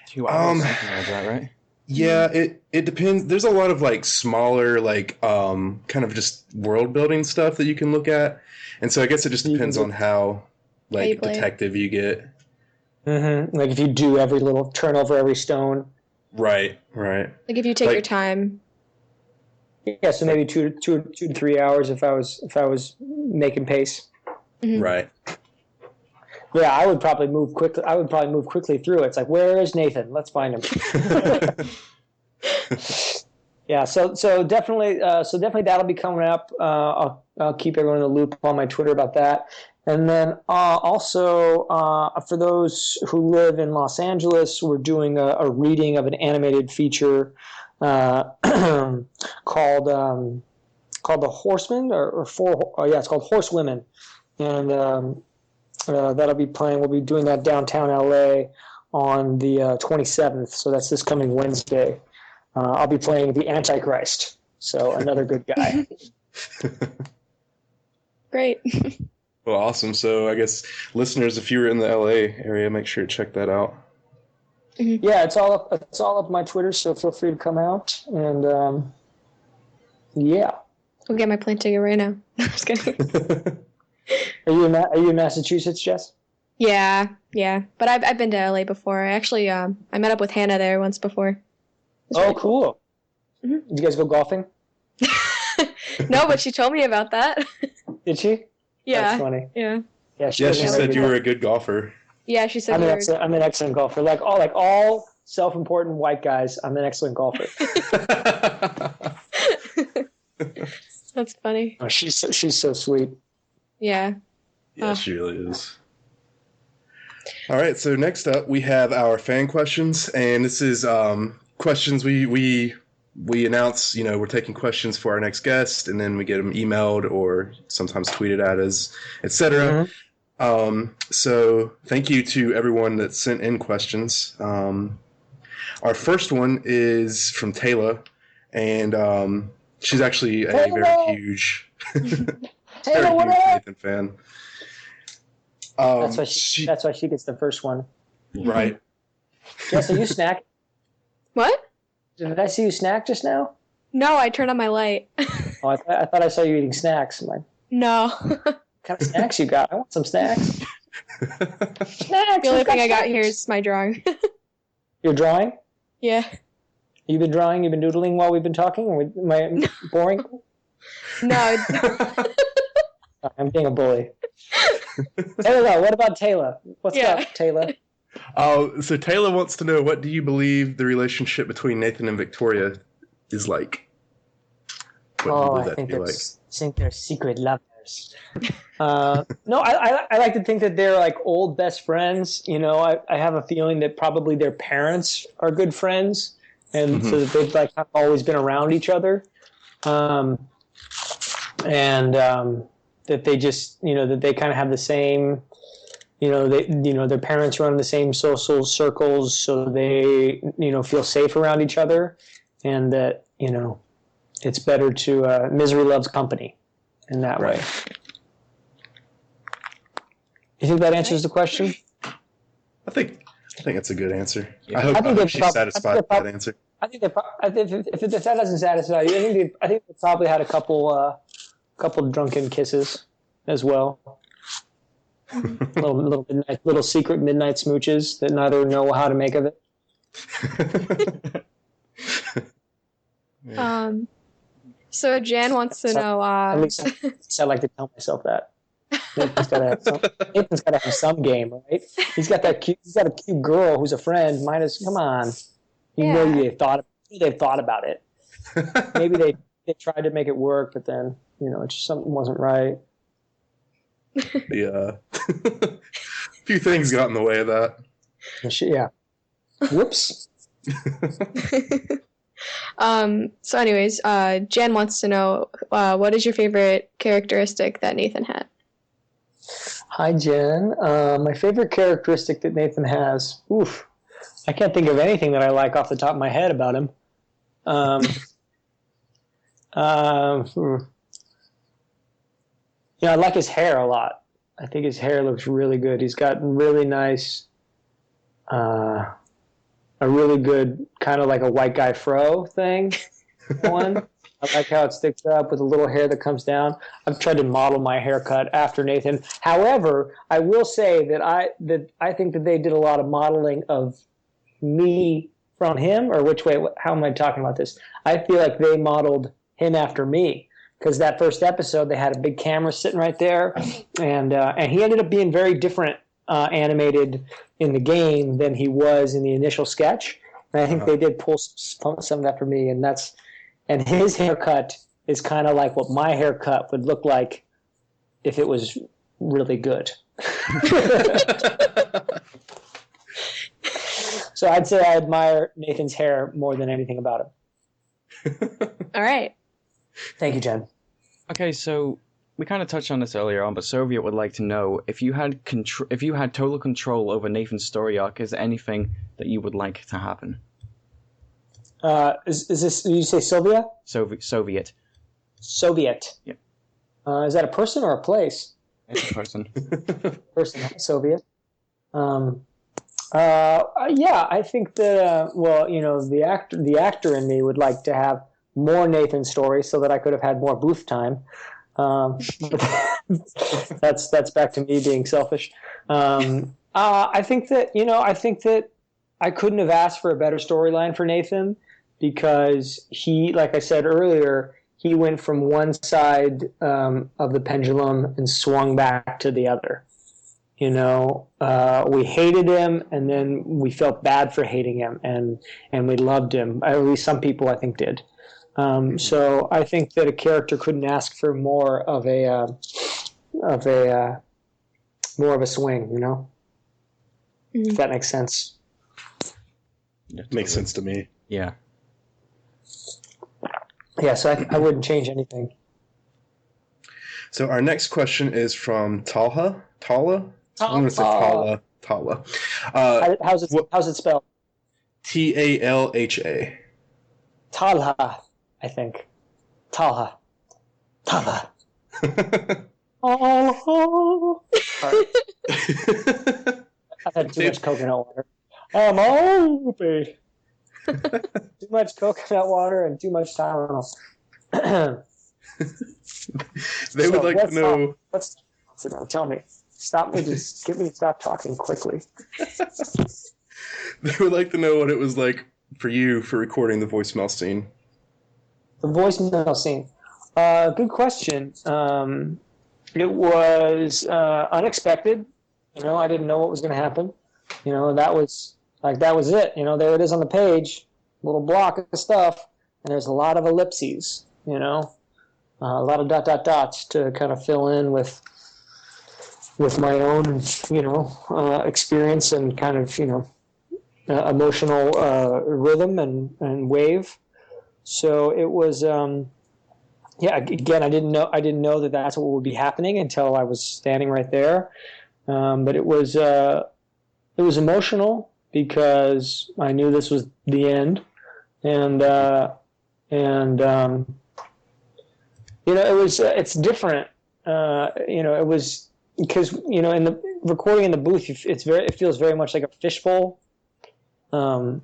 2 hours, something like that, right? Yeah, it depends. There's a lot of like smaller, like kind of just world building stuff that you can look at, and so I guess it just depends on how like detective you get. Mm-hmm. Like if you do turn over every stone. Right. Like if you take your time. Yeah, so maybe 2 to 3 hours if I was making pace. Mm-hmm. Right. Yeah, I would probably move quickly through it. It's like, where is Nathan? Let's find him. Yeah, so definitely that'll be coming up. I'll keep everyone in the loop on my Twitter about that. And then also for those who live in Los Angeles, we're doing a reading of an animated feature called The Horsemen it's called Horsewomen, and that'll be playing. We'll be doing that downtown LA on the 27th. So that's this coming Wednesday. I'll be playing the Antichrist. So another good guy. Great. Well, awesome. So I guess listeners, if you're in the LA area, make sure to check that out. Mm-hmm. Yeah, it's all up my Twitter. So feel free to come out and yeah. I'll get my plane ticket right now. I'm just kidding. Are you in Massachusetts, Jess? Yeah. But I've been to LA before. I actually I met up with Hannah there once before. Oh, cool. Mm-hmm. Did you guys go golfing? No, but she told me about that. Did she? Yeah. That's funny. Yeah. Yeah, she said you were a good golfer. Yeah, she said I'm an excellent golfer. Like all self-important white guys, I'm an excellent golfer. That's funny. Oh, she's so sweet. Yeah. Yeah, she really is. All right, so next up we have our fan questions, and this is questions we announce. We're taking questions for our next guest, and then we get them emailed or sometimes tweeted at us, etc. Mm-hmm. So thank you to everyone that sent in questions. Our first one is from Taylor, and she's actually a very huge. Taylor, what up? Nathan fan. That's why she gets the first one. Right. Jess, are you snack? What? Did I see you snack just now? No, I turned on my light. Oh, I thought I saw you eating snacks. I'm like, No. what kind of snacks you got? I want some snacks. Snacks. The only thing I got here is my drawing. You're drawing? Yeah. You've been drawing? You've been doodling while we've been talking? Am I boring? No. I'm being a bully. Taylor, what about Taylor? What's up, Taylor? Oh, so Taylor wants to know, what do you believe the relationship between Nathan and Victoria is like? I think they're secret lovers. No, I like to think that they're like old best friends. You know, I have a feeling that probably their parents are good friends, and so that they've like always been around each other, that they just, you know, that they kind of have the same, you know, their parents run the same social circles, so they, you know, feel safe around each other, and that, you know, it's better to misery loves company in that way. You think that answers the question? I think that's a good anscer. Yeah. I hope she's satisfied with that answer. I think if that doesn't satisfy you, I think they probably had a couple drunken kisses as well. little secret midnight smooches that neither know how to make of it. So Jan wants to know. At least I like to tell myself that. Nathan's got to have some game, right? He's got a cute girl who's a friend. Come on. They've thought about it. Maybe they tried to make it work, but then, you know, something wasn't right. Yeah. A few things got in the way of that. Yeah. Whoops. So anyways, Jen wants to know, what is your favorite characteristic that Nathan had? Hi, Jen. My favorite characteristic that Nathan has. Oof. I can't think of anything that I like off the top of my head about him. I like his hair a lot. I think his hair looks really good. He's got really nice, a really good kind of like a white guy fro thing going. I like how it sticks up with a little hair that comes down. I've tried to model my haircut after Nathan. However, I will say that I think that they did a lot of modeling of me from him, or which way? How am I talking about this? I feel like they modeled him after me, because that first episode they had a big camera sitting right there, and he ended up being very different animated in the game than he was in the initial sketch. And I think they did pull some of that for me, and his haircut is kind of like what my haircut would look like if it was really good. So I'd say I admire Nathan's hair more than anything about him. All right. Thank you, Jen. Okay, so we kind of touched on this earlier on, but Soviet would like to know, if you had total control over Nathan's story arc, is there anything that you would like to happen? Is this? Did you say Sylvia? Soviet. Soviet. Yeah. Is that a person or a place? It's a person. Person. Soviet. Yeah, I think that. The actor in me would like to have more Nathan stories so that I could have had more booth time. That's back to me being selfish. I think that I couldn't have asked for a better storyline for Nathan, because he, like I said earlier, he went from one side of the pendulum and swung back to the other. You know, we hated him, and then we felt bad for hating him, and we loved him. At least some people, I think, did. So I think that a character couldn't ask for more of a swing. You know, if that makes sense. Yeah, makes sense to me. Yeah. Yeah, so I wouldn't change anything. So our next question is from Talha. I'm going to say Talha. How's it spelled? Talha. Talha, I think. Talha. Oh. I had too much coconut water. I'm hungry. Too much coconut water and too much Tylenol. They would like to know. Tell me. Stop me. Just get me to stop talking quickly. They would like to know what it was like for you for recording the voicemail scene. The voicemail scene. Good question. It was unexpected. I didn't know what was going to happen. That was it. There it is on the page, little block of stuff, and there's a lot of ellipses. A lot of dots to kind of fill in with my own, experience and kind of, emotional rhythm and wave. So it was, again, I didn't know that that's what would be happening until I was standing right there. But it was emotional because I knew this was the end, and it's different. It was because in the recording in the booth, it feels very much like a fishbowl. In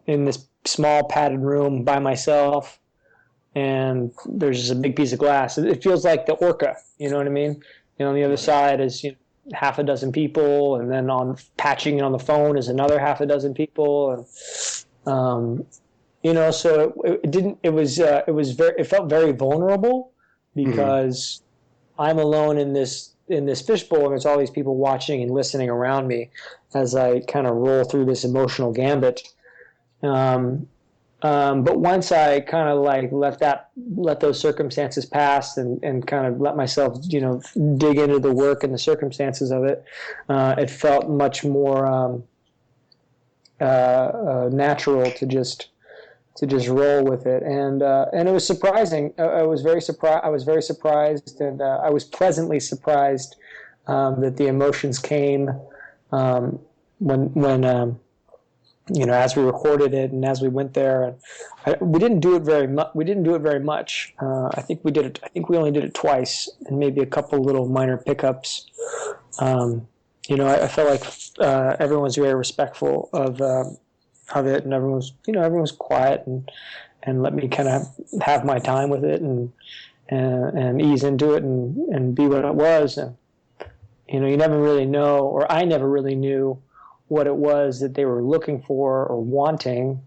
this small padded room by myself, and there's just a big piece of glass. It feels like the orca. You know what I mean? On the other side is half a dozen people, and then on patching on the phone is another half a dozen people, and so it felt very vulnerable because I'm alone in this fishbowl, and there's all these people watching and listening around me as I kind of roll through this emotional gambit. But once I kind of let those circumstances pass and kind of let myself, dig into the work and the circumstances of it, it felt much more natural to just roll with it. And it was surprising. I was very surprised, and I was pleasantly surprised that the emotions came when as we recorded it and as we went there. And we didn't do it very much. I think we did it. I think we only did it twice, and maybe a couple little minor pickups. I felt like everyone was very respectful of it, and everyone was quiet and let me kind of have my time with it and ease into it and be what it was. And you never really know, or I never really knew what it was that they were looking for or wanting.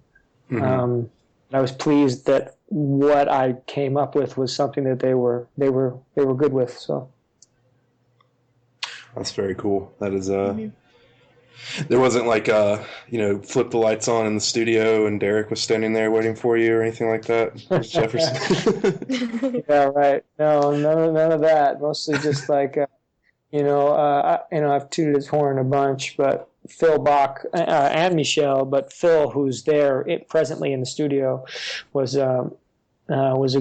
I was pleased that what I came up with was something that they were good with. So that's very cool. That is there wasn't like flip the lights on in the studio and Derek was standing there waiting for you or anything like that. Jefferson. Yeah, right. No, none of that. Mostly just like I've tooted his horn a bunch, but Phil Bach and Michelle, but Phil, who's there presently in the studio, was a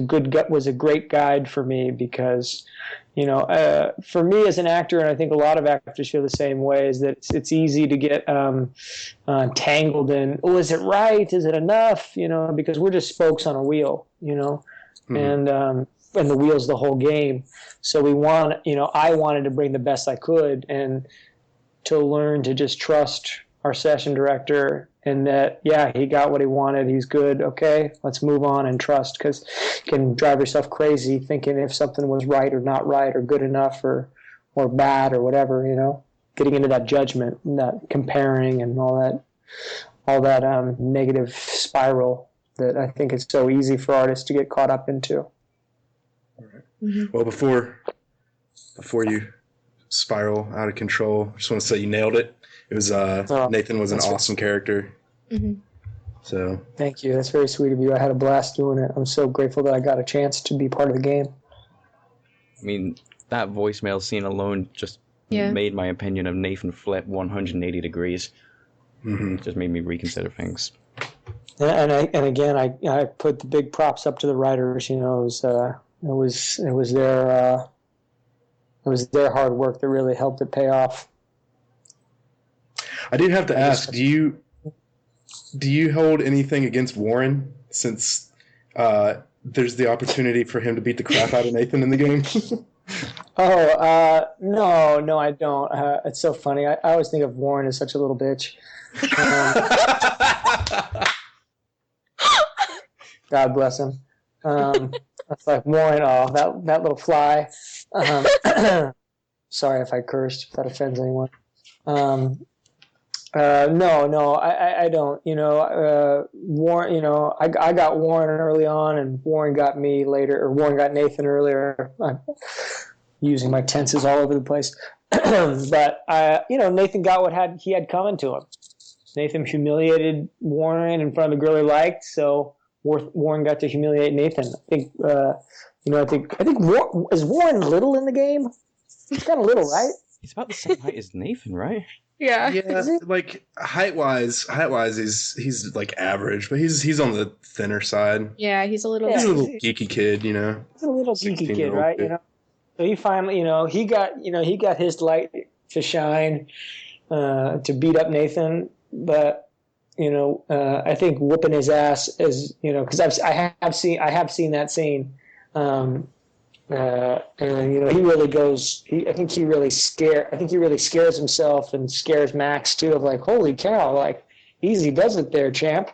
great guide for me because, for me as an actor, and I think a lot of actors feel the same way, is that it's easy to get tangled in, is it right? Is it enough? Because we're just spokes on a wheel, and the wheel's the whole game. So I wanted to bring the best I could and to learn to just trust our session director and that, he got what he wanted. He's good. Okay, let's move on and trust, because you can drive yourself crazy thinking if something was right or not right or good enough or bad or whatever, getting into that judgment and that comparing and all that negative spiral that I think is so easy for artists to get caught up into. All right. Well, before you spiral out of control, I just want to say you nailed it. It was Nathan was an awesome character. So thank you. That's very sweet of you. I had a blast doing it. I'm so grateful that I got a chance to be part of the game. I mean, that voicemail scene alone just made my opinion of Nathan flip 180 degrees. It just made me reconsider things. And again, I put the big props up to the writers. It was their hard work that really helped it pay off. I did have to ask, do you hold anything against Warren, since there's the opportunity for him to beat the crap out of Nathan in the game? No, I don't. It's so funny. I always think of Warren as such a little bitch. God bless him. It's like Warren. Oh, that little fly. Sorry if I cursed. If that offends anyone. No, I don't. Warren. I got Warren early on, and Warren got me later, or Warren got Nathan earlier. I'm using my tenses all over the place, but Nathan got what he had coming to him. Nathan humiliated Warren in front of the girl he liked, so Warren got to humiliate Nathan. I think is Warren little in the game? He's kind of little, right? He's about the same height as Nathan, right? Yeah. Like height wise, he's like average, but he's on the thinner side. Yeah, he's a little geeky kid, He's a little geeky kid, right? Kid. So he finally, he got his light to shine to beat up Nathan, but I think whooping his ass is, because I have seen that scene. And he really goes. I think he really scares himself and scares Max too. Of like, holy cow! Like, easy does it there, champ.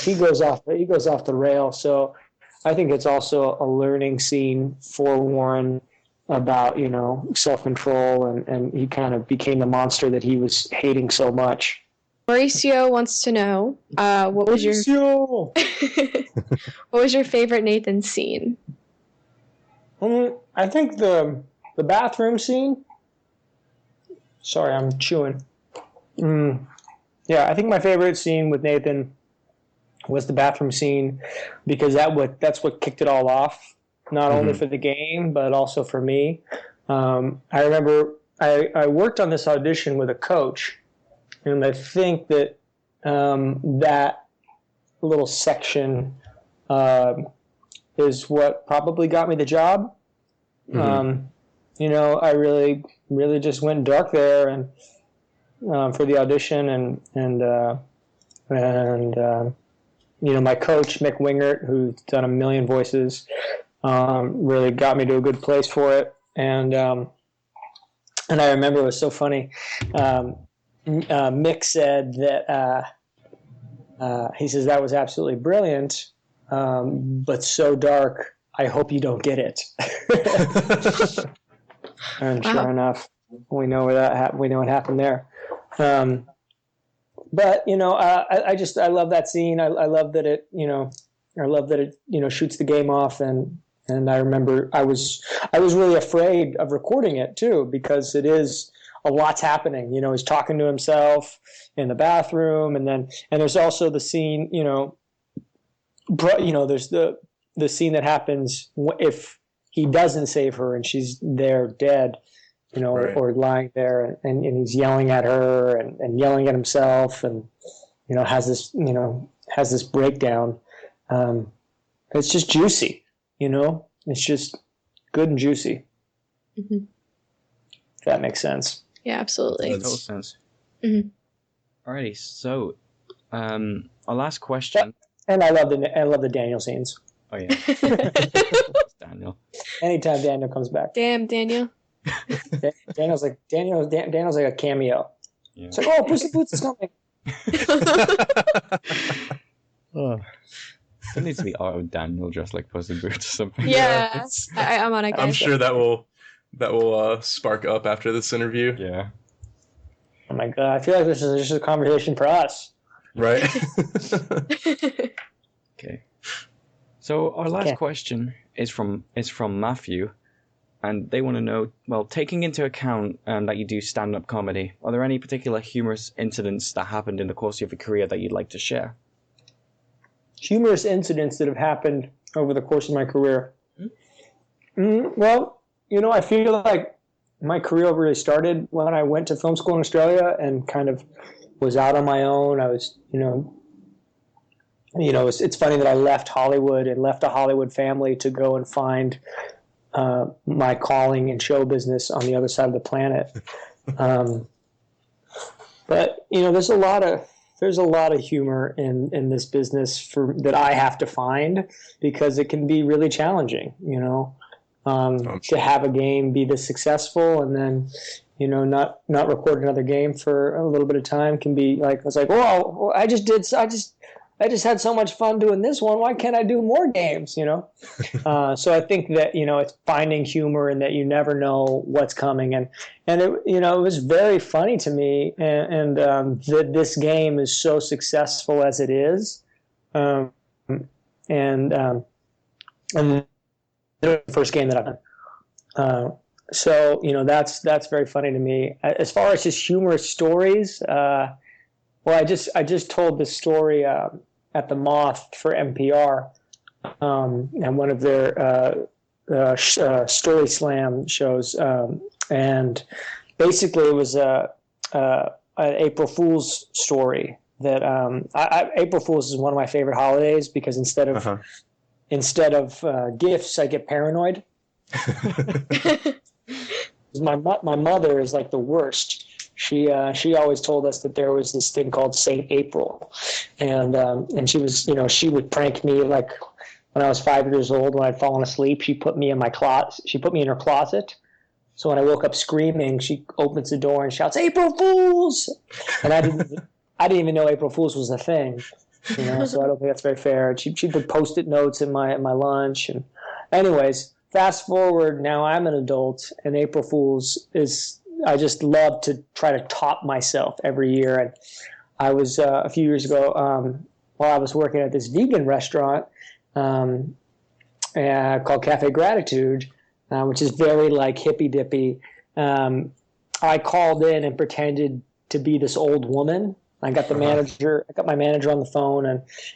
He goes off the rail. So I think it's also a learning scene for Warren about self-control, and he kind of became the monster that he was hating so much. Mauricio wants to know what was your favorite Nathan scene? I think the bathroom scene. Sorry, I'm chewing. Yeah, I think my favorite scene with Nathan was the bathroom scene because that's what kicked it all off. Not only for the game, but also for me. I remember I worked on this audition with a coach. And I think that that little section is what probably got me the job. I really, really just went dark there and for the audition, and my coach Mick Wingert, who's done a million voices, really got me to a good place for it. And I remember it was so funny. Mick said that he says that was absolutely brilliant, but so dark. I hope you don't get it. And sure enough, we know what happened there. But I love that scene. I love that it shoots the game off, and I remember I was really afraid of recording it too, because it is. A lot's happening. He's talking to himself in the bathroom, and there's also the scene. There's the scene that happens if he doesn't save her and she's there dead, right. or lying there, and he's yelling at her and yelling at himself, and has this breakdown. It's just juicy, It's just good and juicy. Mm-hmm. If that makes sense. Yeah, absolutely. Makes total sense. Mm-hmm. Alrighty, so our last question. And I love the Daniel scenes. Oh yeah, Daniel. Anytime Daniel comes back. Damn, Daniel. Daniel's like a cameo. Yeah. It's like, oh, Puss in Boots is coming. There needs to be art of Daniel dressed like Puss in Boots or something. Yeah, I'm on it. I'm sure that will spark up after this interview. Yeah. Oh my god, I feel like this is just a conversation for us. Right. Okay. So our last question is from Matthew, and they want to know, well, taking into account that you do stand-up comedy, are there any particular humorous incidents that happened in the course of your career that you'd like to share? Humorous incidents that have happened over the course of my career? Well, I feel like my career really started when I went to film school in Australia and kind of was out on my own. I was, it's funny that I left Hollywood and left a Hollywood family to go and find my calling in show business on the other side of the planet. But there's a lot of humor in this business that I have to find, because it can be really challenging. to have a game be this successful and then, not record another game for a little bit of time can be like, it's like, whoa, I just had so much fun doing this one. Why can't I do more games? So I think that, it's finding humor and that you never know what's coming. And it, it was very funny to me. And that this game is so successful as it is. And the first game that I've done. So, that's very funny to me. As far as just humorous stories, well, I just told this story at the Moth for NPR, and one of their Story Slam shows, and basically it was an April Fool's story that April Fool's is one of my favorite holidays because instead of gifts, I get paranoid. My mother is like the worst. She always told us that there was this thing called Saint April, and she was, she would prank me like when I was 5 years old when I'd fallen asleep. She put me in my closet. She put me in her closet. So when I woke up screaming, she opens the door and shouts, "April Fools!" And I didn't even know April Fools was a thing. So I don't think that's very fair. She put Post-it notes in my lunch. And anyways, fast forward, now I'm an adult, and April Fools is, I just love to try to top myself every year. And I was, a few years ago, while I was working at this vegan restaurant called Cafe Gratitude, which is very like hippy-dippy, I called in and pretended to be this old woman. I got my manager on the phone,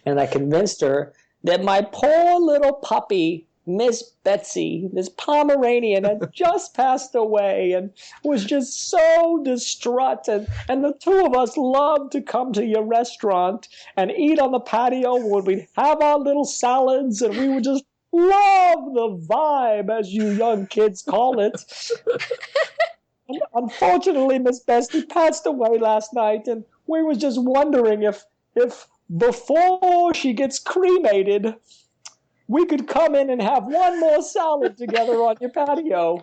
and I convinced her that my poor little puppy, Miss Betsy, this Pomeranian, had just passed away and was just so distraught. And the two of us loved to come to your restaurant and eat on the patio when we'd have our little salads, and we would just love the vibe, as you young kids call it. And unfortunately, Miss Betsy passed away last night, and we was just wondering if before she gets cremated, we could come in and have one more salad together on your patio.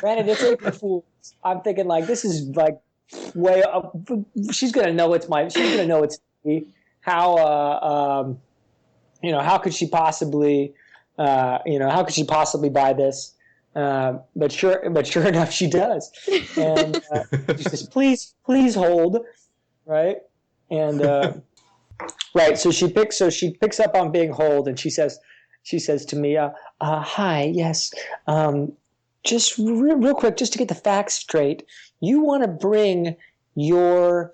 Granted, it's April Fool's. I'm thinking like this is like way up. She's gonna know it's me. How how could she possibly buy this? But sure enough, she does. And she says, please hold, right? And right, so she picks up on being hold, and she says to me, hi, yes, just real quick, just to get the facts straight, you want to bring your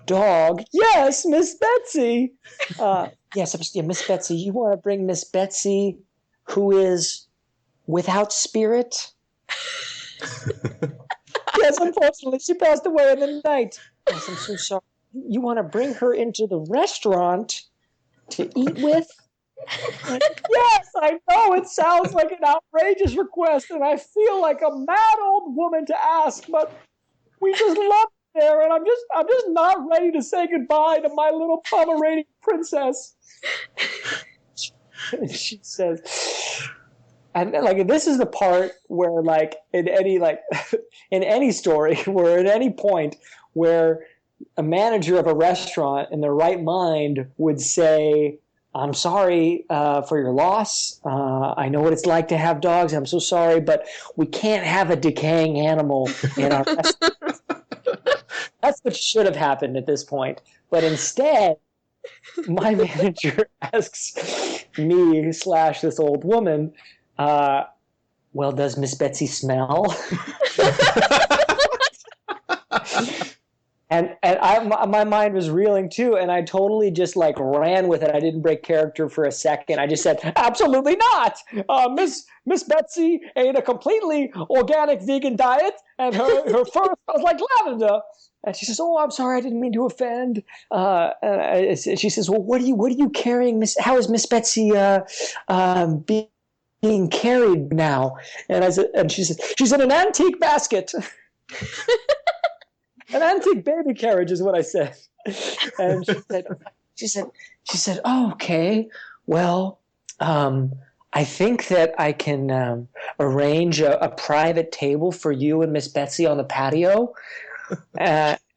dog? Yes, Miss Betsy. Yes, Miss Betsy. You want to bring Miss Betsy, who is without spirit? Yes, unfortunately, she passed away in the night. Yes, I'm so sorry. You want to bring her into the restaurant to eat with? Yes, I know it sounds like an outrageous request, and I feel like a mad old woman to ask, but we just love it there, and I'm just not ready to say goodbye to my little Pomeranian princess. She says, and like this is the part where like in any story where at any point where a manager of a restaurant in their right mind would say, "I'm sorry for your loss. I know what it's like to have dogs. I'm so sorry, but we can't have a decaying animal in our restaurant." That's what should have happened at this point. But instead, my manager asks me / this old woman, well, does Miss Betsy smell? And my mind was reeling too, and I totally just like ran with it. I didn't break character for a second. I just said, "Absolutely not. Miss Betsy ate a completely organic vegan diet, and her fur smells like lavender." And she says, "Oh, I'm sorry, I didn't mean to offend." She says, "Well, what are you carrying, Miss? How is Miss Betsy being carried now?" And she said, "She's in an antique basket." An antique baby carriage is what I said. And she said, "Oh, okay. Well, I I think that I can arrange a private table for you and Miss Betsy on the patio.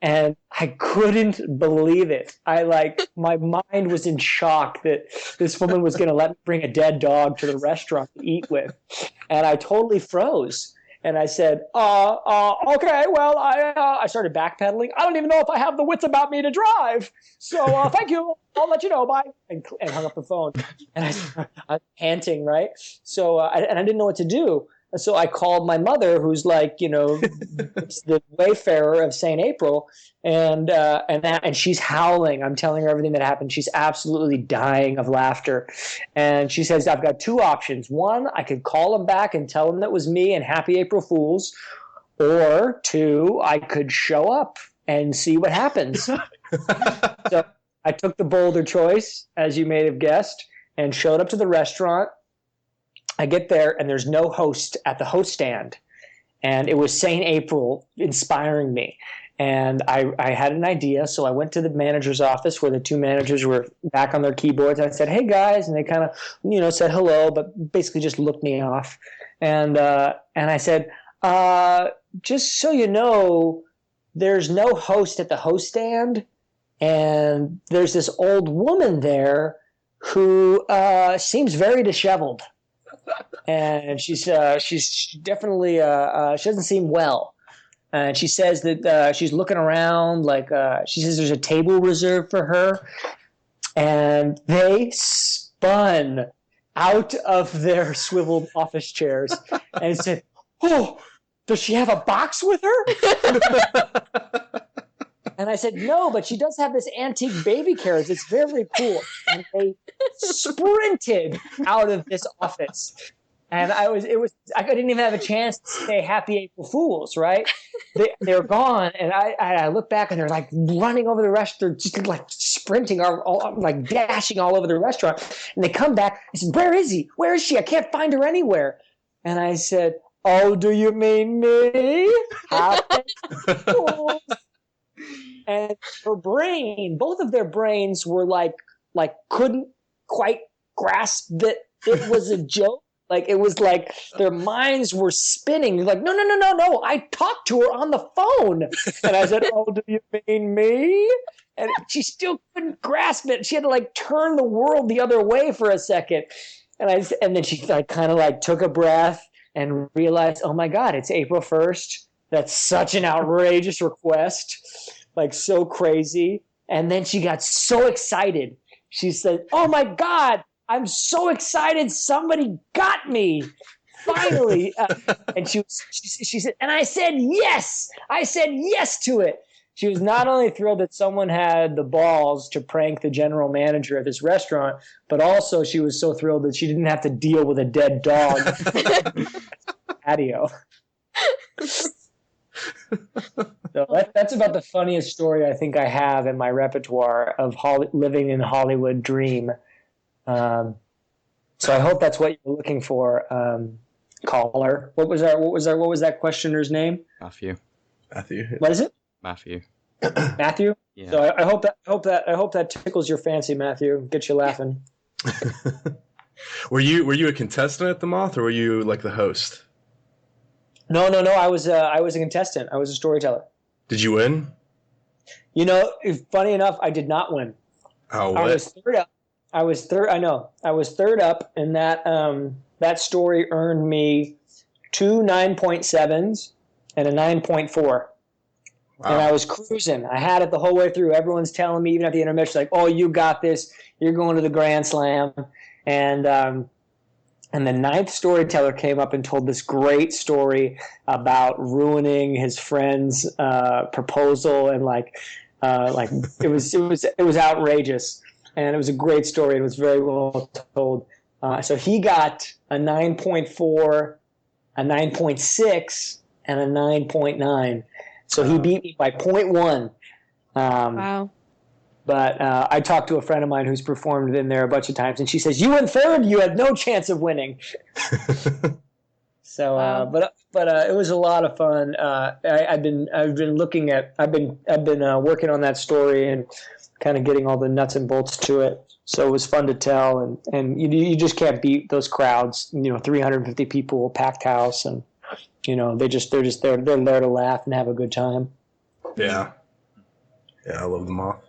And I couldn't believe it. My mind was in shock that this woman was going to let me bring a dead dog to the restaurant to eat with. And I totally froze. And I said, okay, well, I started backpedaling. I don't even know if I have the wits about me to drive. So thank you. I'll let you know. Bye. And hung up the phone. And I'm panting, right? So, I didn't know what to do. So I called my mother, who's like, the wayfarer of St. April, and she's howling. I'm telling her everything that happened. She's absolutely dying of laughter. And she says, I've got two options. One, I could call them back and tell them that was me and happy April Fools. Or two, I could show up and see what happens. So I took the bolder choice, as you may have guessed, and showed up to the restaurant. I get there, and there's no host at the host stand. And it was St. April inspiring me. And I had an idea, so I went to the manager's office where the two managers were back on their keyboards. I said, hey, guys. And they kind of, said hello, but basically just looked me off. And I said, just so you know, there's no host at the host stand. And there's this old woman there who seems very disheveled. And she's definitely she doesn't seem well. And she says that she's looking around she says there's a table reserved for her. And they spun out of their swiveled office chairs and said, oh, does she have a box with her? And I said, no, but she does have this antique baby carriage. It's very cool. And they sprinted out of this office. And I didn't even have a chance to say happy April Fools, right? They're gone. And I look back and they're like running over the restaurant. They're just like sprinting, like dashing all over the restaurant. And they come back. I said, where is he? Where is she? I can't find her anywhere. And I said, oh, do you mean me? Happy Fools. And her brain, both of their brains were like couldn't quite grasp that it was a joke. Like it was like their minds were spinning. They're like, no. I talked to her on the phone. And I said, oh, do you mean me? And she still couldn't grasp it. She had to turn the world the other way for a second. And then she kind of took a breath and realized, oh my God, it's April 1st. That's such an outrageous request. So crazy. And then she got so excited. She said, oh my God, I'm so excited. Somebody got me. Finally. And she said, and I said, yes. I said yes to it. She was not only thrilled that someone had the balls to prank the general manager at this restaurant, but also she was so thrilled that she didn't have to deal with a dead dog patio. So that's about the funniest story I think I have in my repertoire of living in Hollywood dream. So I hope that's what you're looking for, caller. What was that questioner's name? Matthew. What is it? Matthew. Matthew? Yeah. So I hope that tickles your fancy, Matthew. Get you laughing. Were you a contestant at the Moth, or were you the host? No. I was a contestant. I was a storyteller. Did you win? Funny enough, I did not win. Oh, what? I was third up. I was third up, and that story earned me 2 9.7s and a 9.4. Wow. And I was cruising. I had it the whole way through. Everyone's telling me, even at the intermission, oh, you got this. You're going to the Grand Slam. And the ninth storyteller came up and told this great story about ruining his friend's proposal, and it was outrageous, and it was a great story. It was very well told. So he got a 9.4, a 9.6, and a 9.9. So he beat me by 0.1. Wow. But I talked to a friend of mine who's performed in there a bunch of times, and she says, "You went third. You had no chance of winning." So, wow. but it was a lot of fun. I've been working on that story and kind of getting all the nuts and bolts to it. So it was fun to tell, and you just can't beat those crowds. 350 people, packed house, and they're there to laugh and have a good time. Yeah, I love the Moth.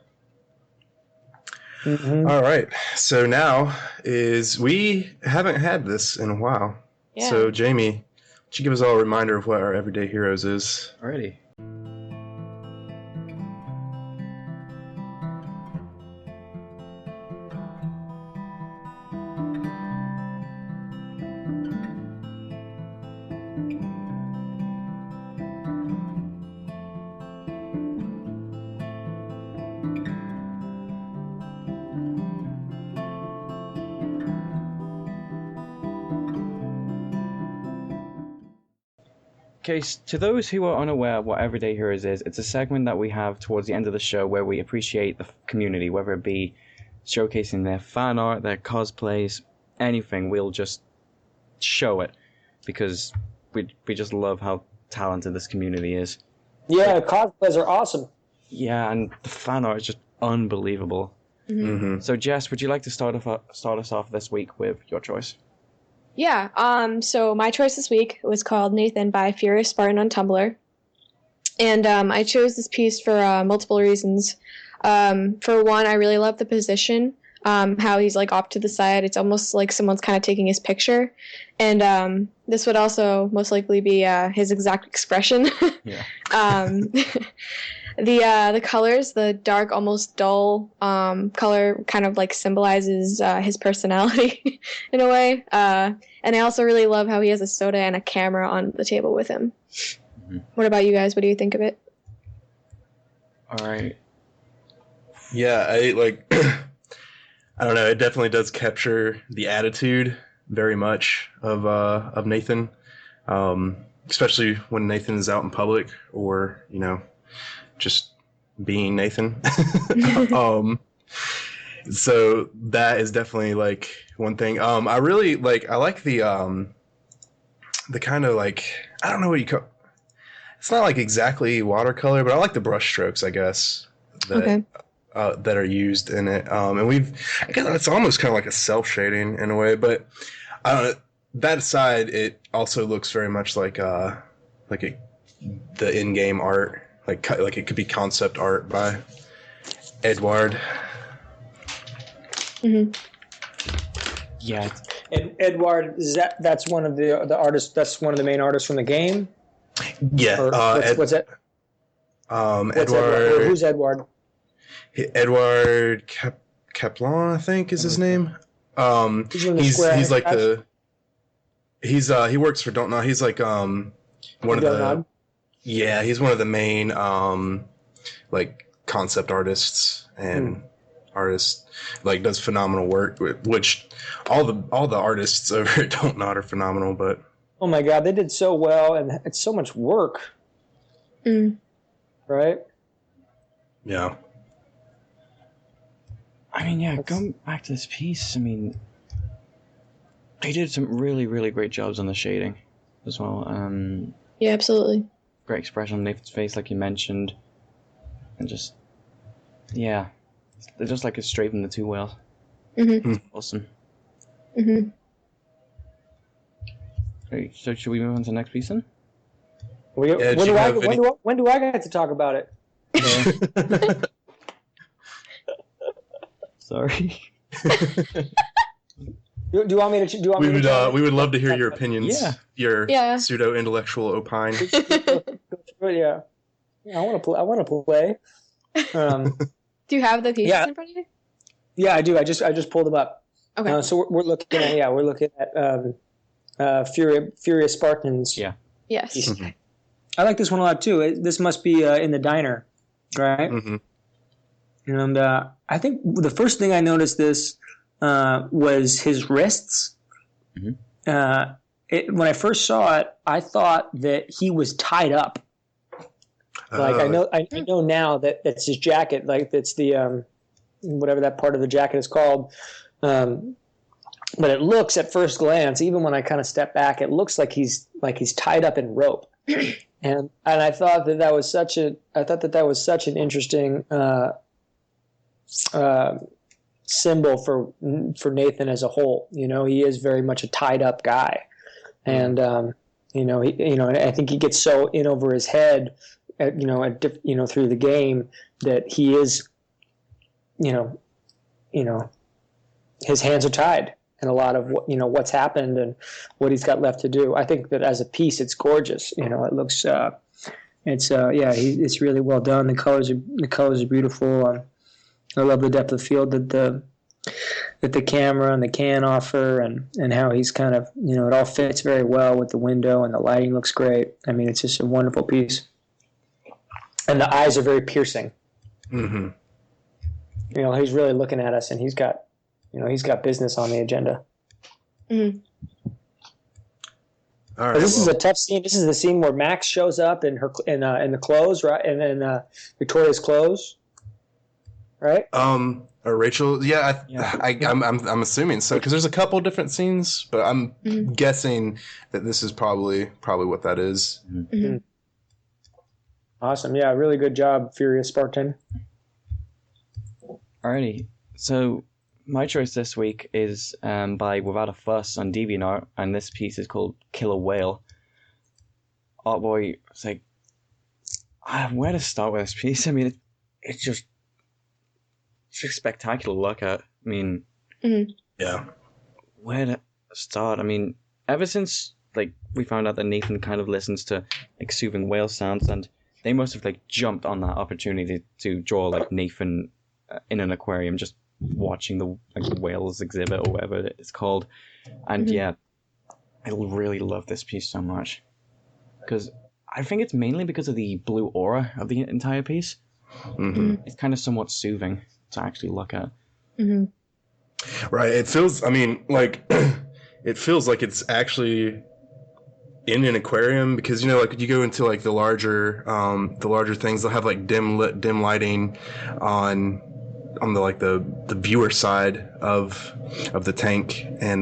Mm-hmm. All right, so now we haven't had this in a while. Yeah. So Jamie, why don't you give us all a reminder of what our Everyday Heroes is? Alrighty. Okay, to those who are unaware of what Everyday Heroes is, it's a segment that we have towards the end of the show where we appreciate the community, whether it be showcasing their fan art, their cosplays, anything. We'll just show it because we just love how talented this community is. Yeah, cosplays are awesome. Yeah, and the fan art is just unbelievable. Mm-hmm. So, Jess, would you like to start us off this week with your choice? Yeah, so my choice this week was called Nathan by Furious Spartan on Tumblr. And I chose this piece for multiple reasons. For one, I really love the position, how he's like off to the side. It's almost like someone's kind of taking his picture. And this would also most likely be his exact expression. Yeah. The colors, the dark, almost dull color kind of like symbolizes his personality in a way. And I also really love how he has a soda and a camera on the table with him. Mm-hmm. What about you guys? What do you think of it? All right. Yeah, I don't know. It definitely does capture the attitude very much of Nathan, especially when Nathan is out in public or, just being Nathan. So that is definitely like one thing. I really I like the kind of like, I don't know what you call, it's not like exactly watercolor, but I like the brush strokes, I guess, that are used in it. And I guess it's almost kind of like a self shading in a way, but I don't know. That aside, it also looks very much like the in-game art. Like it could be concept art by Edward. Mm-hmm. Yeah. Edward, that's one of the artists. That's one of the main artists from the game. Yeah. What's that? Edward. Who's Edward? Edward Kaplan, I think, is his name. He's like the. He works for Don't Nod. He's like one of the. Yeah, he's one of the main concept artists and artists, does phenomenal work, which all the artists over at Don't Nod are phenomenal, but oh my god, they did so well, and it's so much work. Right? Yeah. I mean, yeah, going back to this piece, I mean, they did some really, really great jobs on the shading as well. Yeah, absolutely. Great expression on Nathan's face, like you mentioned, and just, yeah, they're just like a straight from the two well. Mm-hmm. Awesome. Mm-hmm. Right, so should we move on to the next piece then? When do I get to talk about it? Sorry. Do you want me to? We would love to hear your opinions. Yeah. Your pseudo intellectual opine. Yeah. I want to play. Do you have the pieces in front of you? Yeah, I do. I just pulled them up. Okay. So we're looking at Furious Spartans. Yeah. Yes. Mm-hmm. I like this one a lot too. This must be in the diner, right? Mm-hmm. And I think the first thing I noticed was his wrists. Mm-hmm. When I first saw it, I thought that he was tied up. I know now that that's his jacket. Like that's the whatever that part of the jacket is called. But it looks at first glance, even when I kind of step back, it looks like he's tied up in rope. and I thought that was such an interesting symbol for Nathan as a whole. You know, he is very much a tied up guy, and I think he gets so in over his head, through the game that he is, his hands are tied. And a lot of what's happened and what he's got left to do. I think that as a piece, it's gorgeous. You know, it looks, it's really well done. The colors are beautiful. I love the depth of field that the camera and the can offer, and how he's kind of, it all fits very well with the window, and the lighting looks great. I mean, it's just a wonderful piece. And the eyes are very piercing. Mm-hmm. He's really looking at us, and he's got business on the agenda. Mm-hmm. All right, this is a tough scene. This is the scene where Max shows up in the clothes, right? And then Victoria's clothes, right? Or Rachel, I'm assuming so, because there's a couple different scenes, but I'm guessing that this is probably what that is. Mm-hmm. Awesome, yeah, really good job, Furious Spartan. Alrighty, so my choice this week is by Without a Fuss on DeviantArt, and this piece is called Killer Whale. Artboy, it's like, where to start with this piece? I mean, it's just spectacular to look at. I mean, yeah. Where to start? I mean, ever since we found out that Nathan kind of listens to soothing whale sounds, and they must have jumped on that opportunity to draw Nathan in an aquarium, just watching the whales exhibit or whatever it's called. And yeah, I really love this piece so much, because I think it's mainly because of the blue aura of the entire piece. It's kind of somewhat soothing to actually look at. Right, it feels, it feels like it's actually in an aquarium, because you go into the larger things, they'll have dim lighting on the viewer side of the tank, and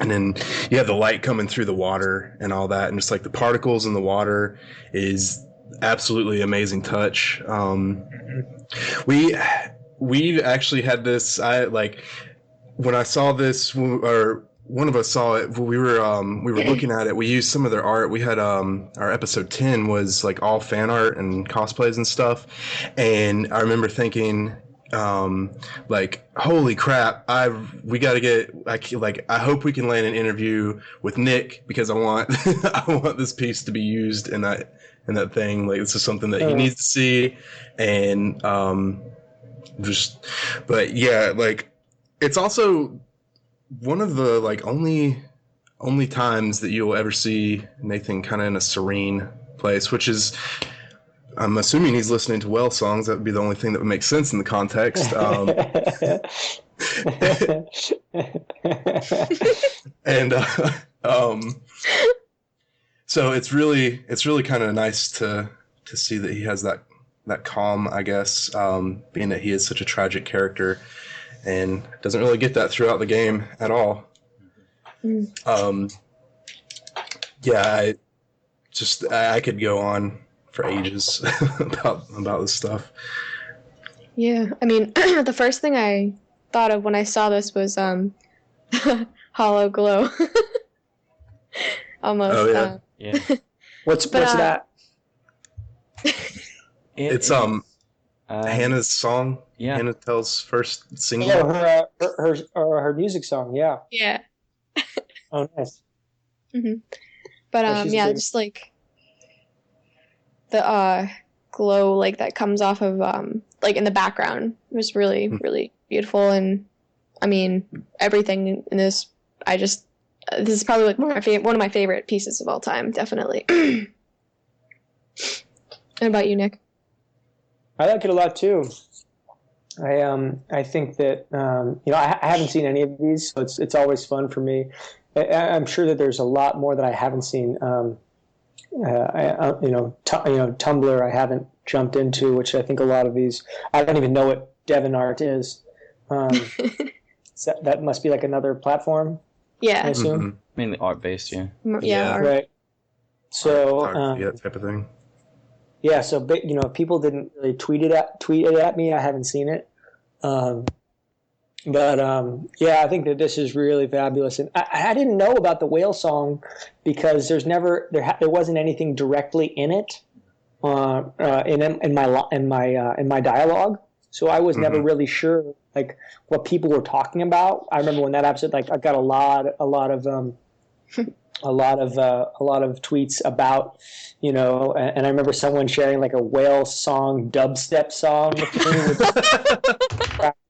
then you have the light coming through the water and all that, and just the particles in the water is absolutely amazing touch. We actually had this, when I saw this, or one of us saw it, we were looking at it, we used some of their art. We had our episode 10 was all fan art and cosplays and stuff, and I remember thinking, holy crap, we got to get, I hope we can land an interview with Nik, because I want I want this piece to be used in that thing. This is something that he needs to see, and but yeah, it's also one of the only times that you'll ever see Nathan kind of in a serene place, which is, I'm assuming he's listening to whale songs. That would be the only thing that would make sense in the context. So it's really kind of nice to see that he has that calm, I guess, being that he is such a tragic character and doesn't really get that throughout the game at all. I could go on for ages about this stuff. Yeah, I mean, the first thing I thought of when I saw this was Hollow Glow. Almost. Oh yeah. Yeah. What's that? It's Hannah's song. Yeah. Hannah Tell's first single. Oh, her music song. Yeah. Yeah. Oh, nice. But just the glow that comes off of in the background was really really beautiful, and I mean everything in this. This is probably one of my favorite pieces of all time, definitely. What about you, Nik? I like it a lot too. I think that I haven't seen any of these, so it's always fun for me. I'm sure that there's a lot more that I haven't seen. Tumblr I haven't jumped into, which I think a lot of these, I don't even know what DeviantArt is. So that must be another platform. Yeah, I assume. Mainly art based, yeah. Yeah, art. Right. So that type of thing. Yeah, so people didn't really tweet it at me. I haven't seen it. But yeah, I think that this is really fabulous, and I didn't know about the whale song because there wasn't anything directly in it in my dialogue, so I was never really sure like what people were talking about. I remember when that episode, like I got a lot of tweets about, and I remember someone sharing like a whale song, dubstep song with me.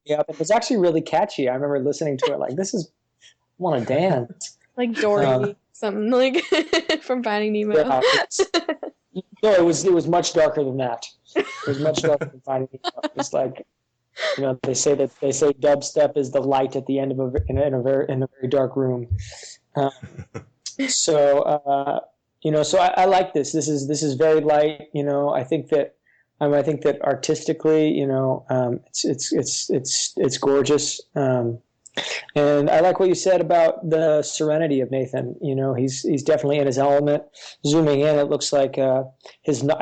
Yeah, it was actually really catchy. I remember listening to it like, I want to dance. Like Dory, something like from Finding Nemo. Yeah, no, it was much darker than that. It was much darker than Finding Nemo. It's like, they say dubstep is the light at the end of in a very dark room. So I like this. This is very light. I think that artistically, it's gorgeous. And I like what you said about the serenity of Nathan. He's definitely in his element. Zooming in, it looks like I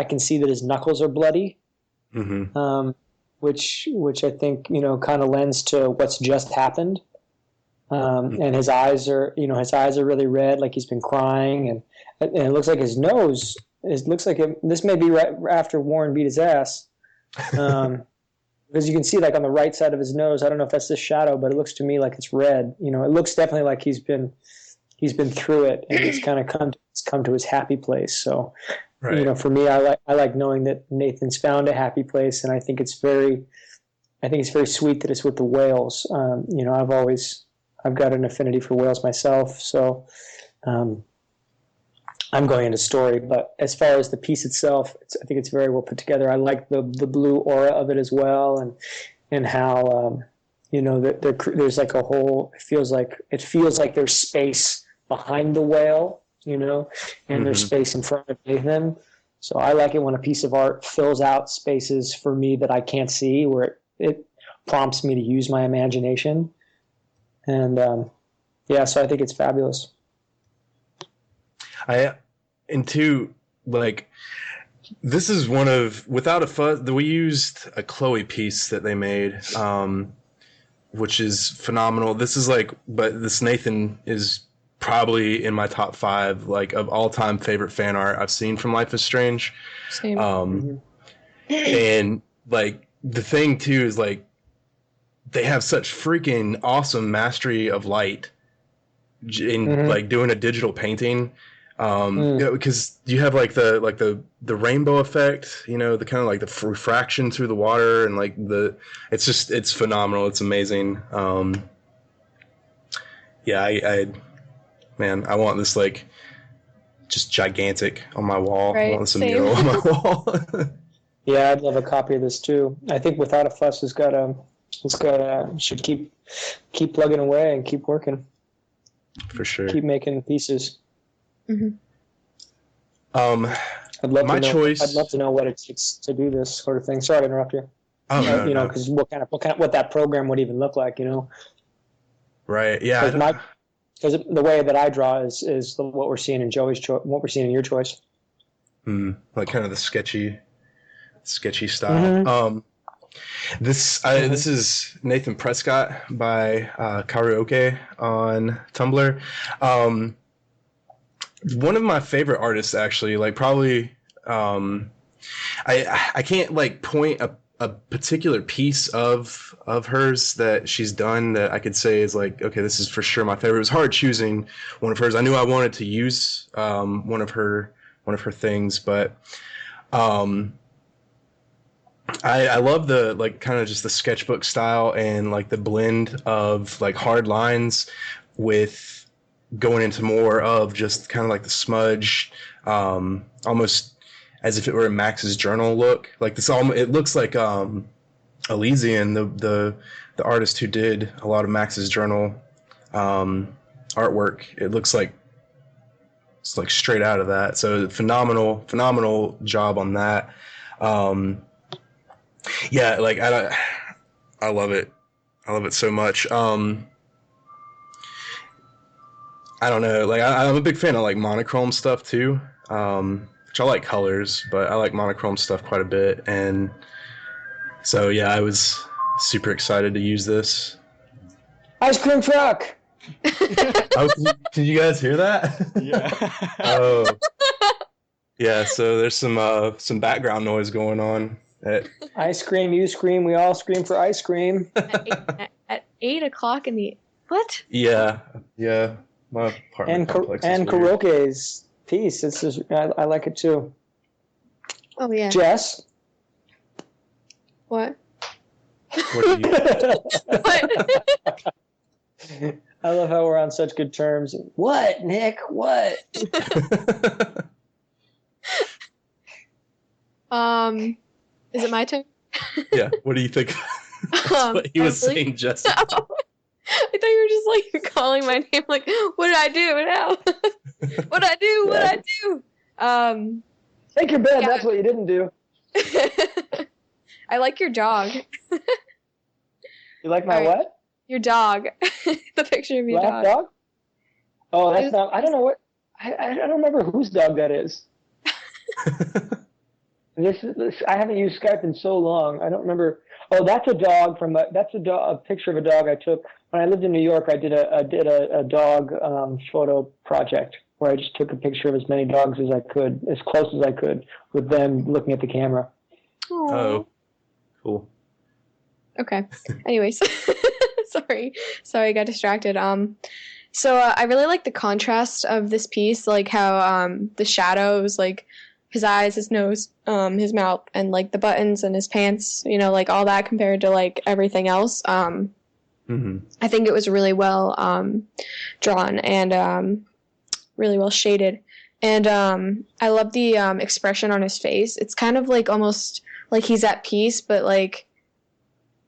can see that his knuckles are bloody, which I think kind of lends to what's just happened. And his eyes are really red, like he's been crying, and it looks like his nose. It looks like this may be right after Warren beat his ass, because you can see like on the right side of his nose. I don't know if that's the shadow, but it looks to me like it's red. It looks definitely like he's been through it, and it's kind of come to his happy place. So, right. For me, I like knowing that Nathan's found a happy place, and I think it's very sweet that it's with the whales. I've got an affinity for whales myself, so. I'm going into story, but as far as the piece itself, I think it's very well put together. I like the blue aura of it as well, and how there's like a whole. It feels like there's space behind the whale, and there's space in front of Nathan. So I like it when a piece of art fills out spaces for me that I can't see, where it prompts me to use my imagination, and so I think it's fabulous. This is one of, Without a Fuss, we used a Chloe piece that they made, which is phenomenal. But this Nathan is probably in my top 5, like, of all-time favorite fan art I've seen from Life is Strange. Same. And, like, the thing, too, is, like, they have such freaking awesome mastery of light in, like, doing a digital painting. Because you have like the rainbow effect, the kind of like the refraction through the water, and like it's phenomenal. It's amazing. I want this like just gigantic on my wall. Right, I want this mural on my wall. Yeah, I'd love a copy of this too. I think Without a Fuss should keep plugging away and keep working. For sure. Keep making pieces. Mm-hmm. I'd love to know what it takes to do this sort of thing. Sorry to interrupt you. Oh, because what that program would even look like, Right. Yeah. Because the way that I draw is what we're seeing in Joey's what we're seeing in your choice. Like kind of the sketchy style. This is Nathan Prescott by Karaoke on Tumblr. One of my favorite artists, actually, like probably, I can't like point a particular piece of hers that she's done that I could say is like, okay, this is for sure my favorite. It was hard choosing one of hers. I knew I wanted to use one of her things, but I love the like kind of just the sketchbook style and like the blend of like hard lines with going into more of just kind of like the smudge, almost as if it were a Max's journal look. Like this, it looks like Elysian, the artist who did a lot of Max's journal artwork. It looks like it's like straight out of that. So phenomenal job on that. Like I love it. I love it so much. I don't know, like I'm a big fan of like monochrome stuff too, which I like colors, but I like monochrome stuff quite a bit, and so yeah, I was super excited to use this. Ice cream truck. Oh, did you guys hear that? Yeah. Oh. Yeah, so there's some background noise going on. I scream, you scream, we all scream for ice cream. At 8 o'clock in the... What? Yeah. My apartment complex is weird. Karaoke's piece. I like it too. Oh, yeah. Jess? What? What do you... What? I love how we're on such good terms. What, Nick? What? Is it my turn? Yeah, what do you think? That's what he was saying, Jesse. I thought you were just like calling my name, like, what did I do now? What did I do? What did I do? Take your bed. Yeah. That's what you didn't do. I like your dog. You like my what? Your dog. The picture of your dog. Oh, that's not. I don't know what. I don't remember whose dog that is. I haven't used Skype in so long. I don't remember. Oh, that's a dog a picture of a dog I took when I lived in New York. I did a dog photo project where I just took a picture of as many dogs as I could, as close as I could, with them looking at the camera. Aww. Oh, cool. Okay. Anyways, sorry, I got distracted. So I really like the contrast of this piece, like how the shadows, like his eyes, his nose, his mouth, and like the buttons and his pants, like all that compared to like everything else. I think it was really well drawn and really well shaded. And I love the expression on his face. It's kind of like almost like he's at peace, but like,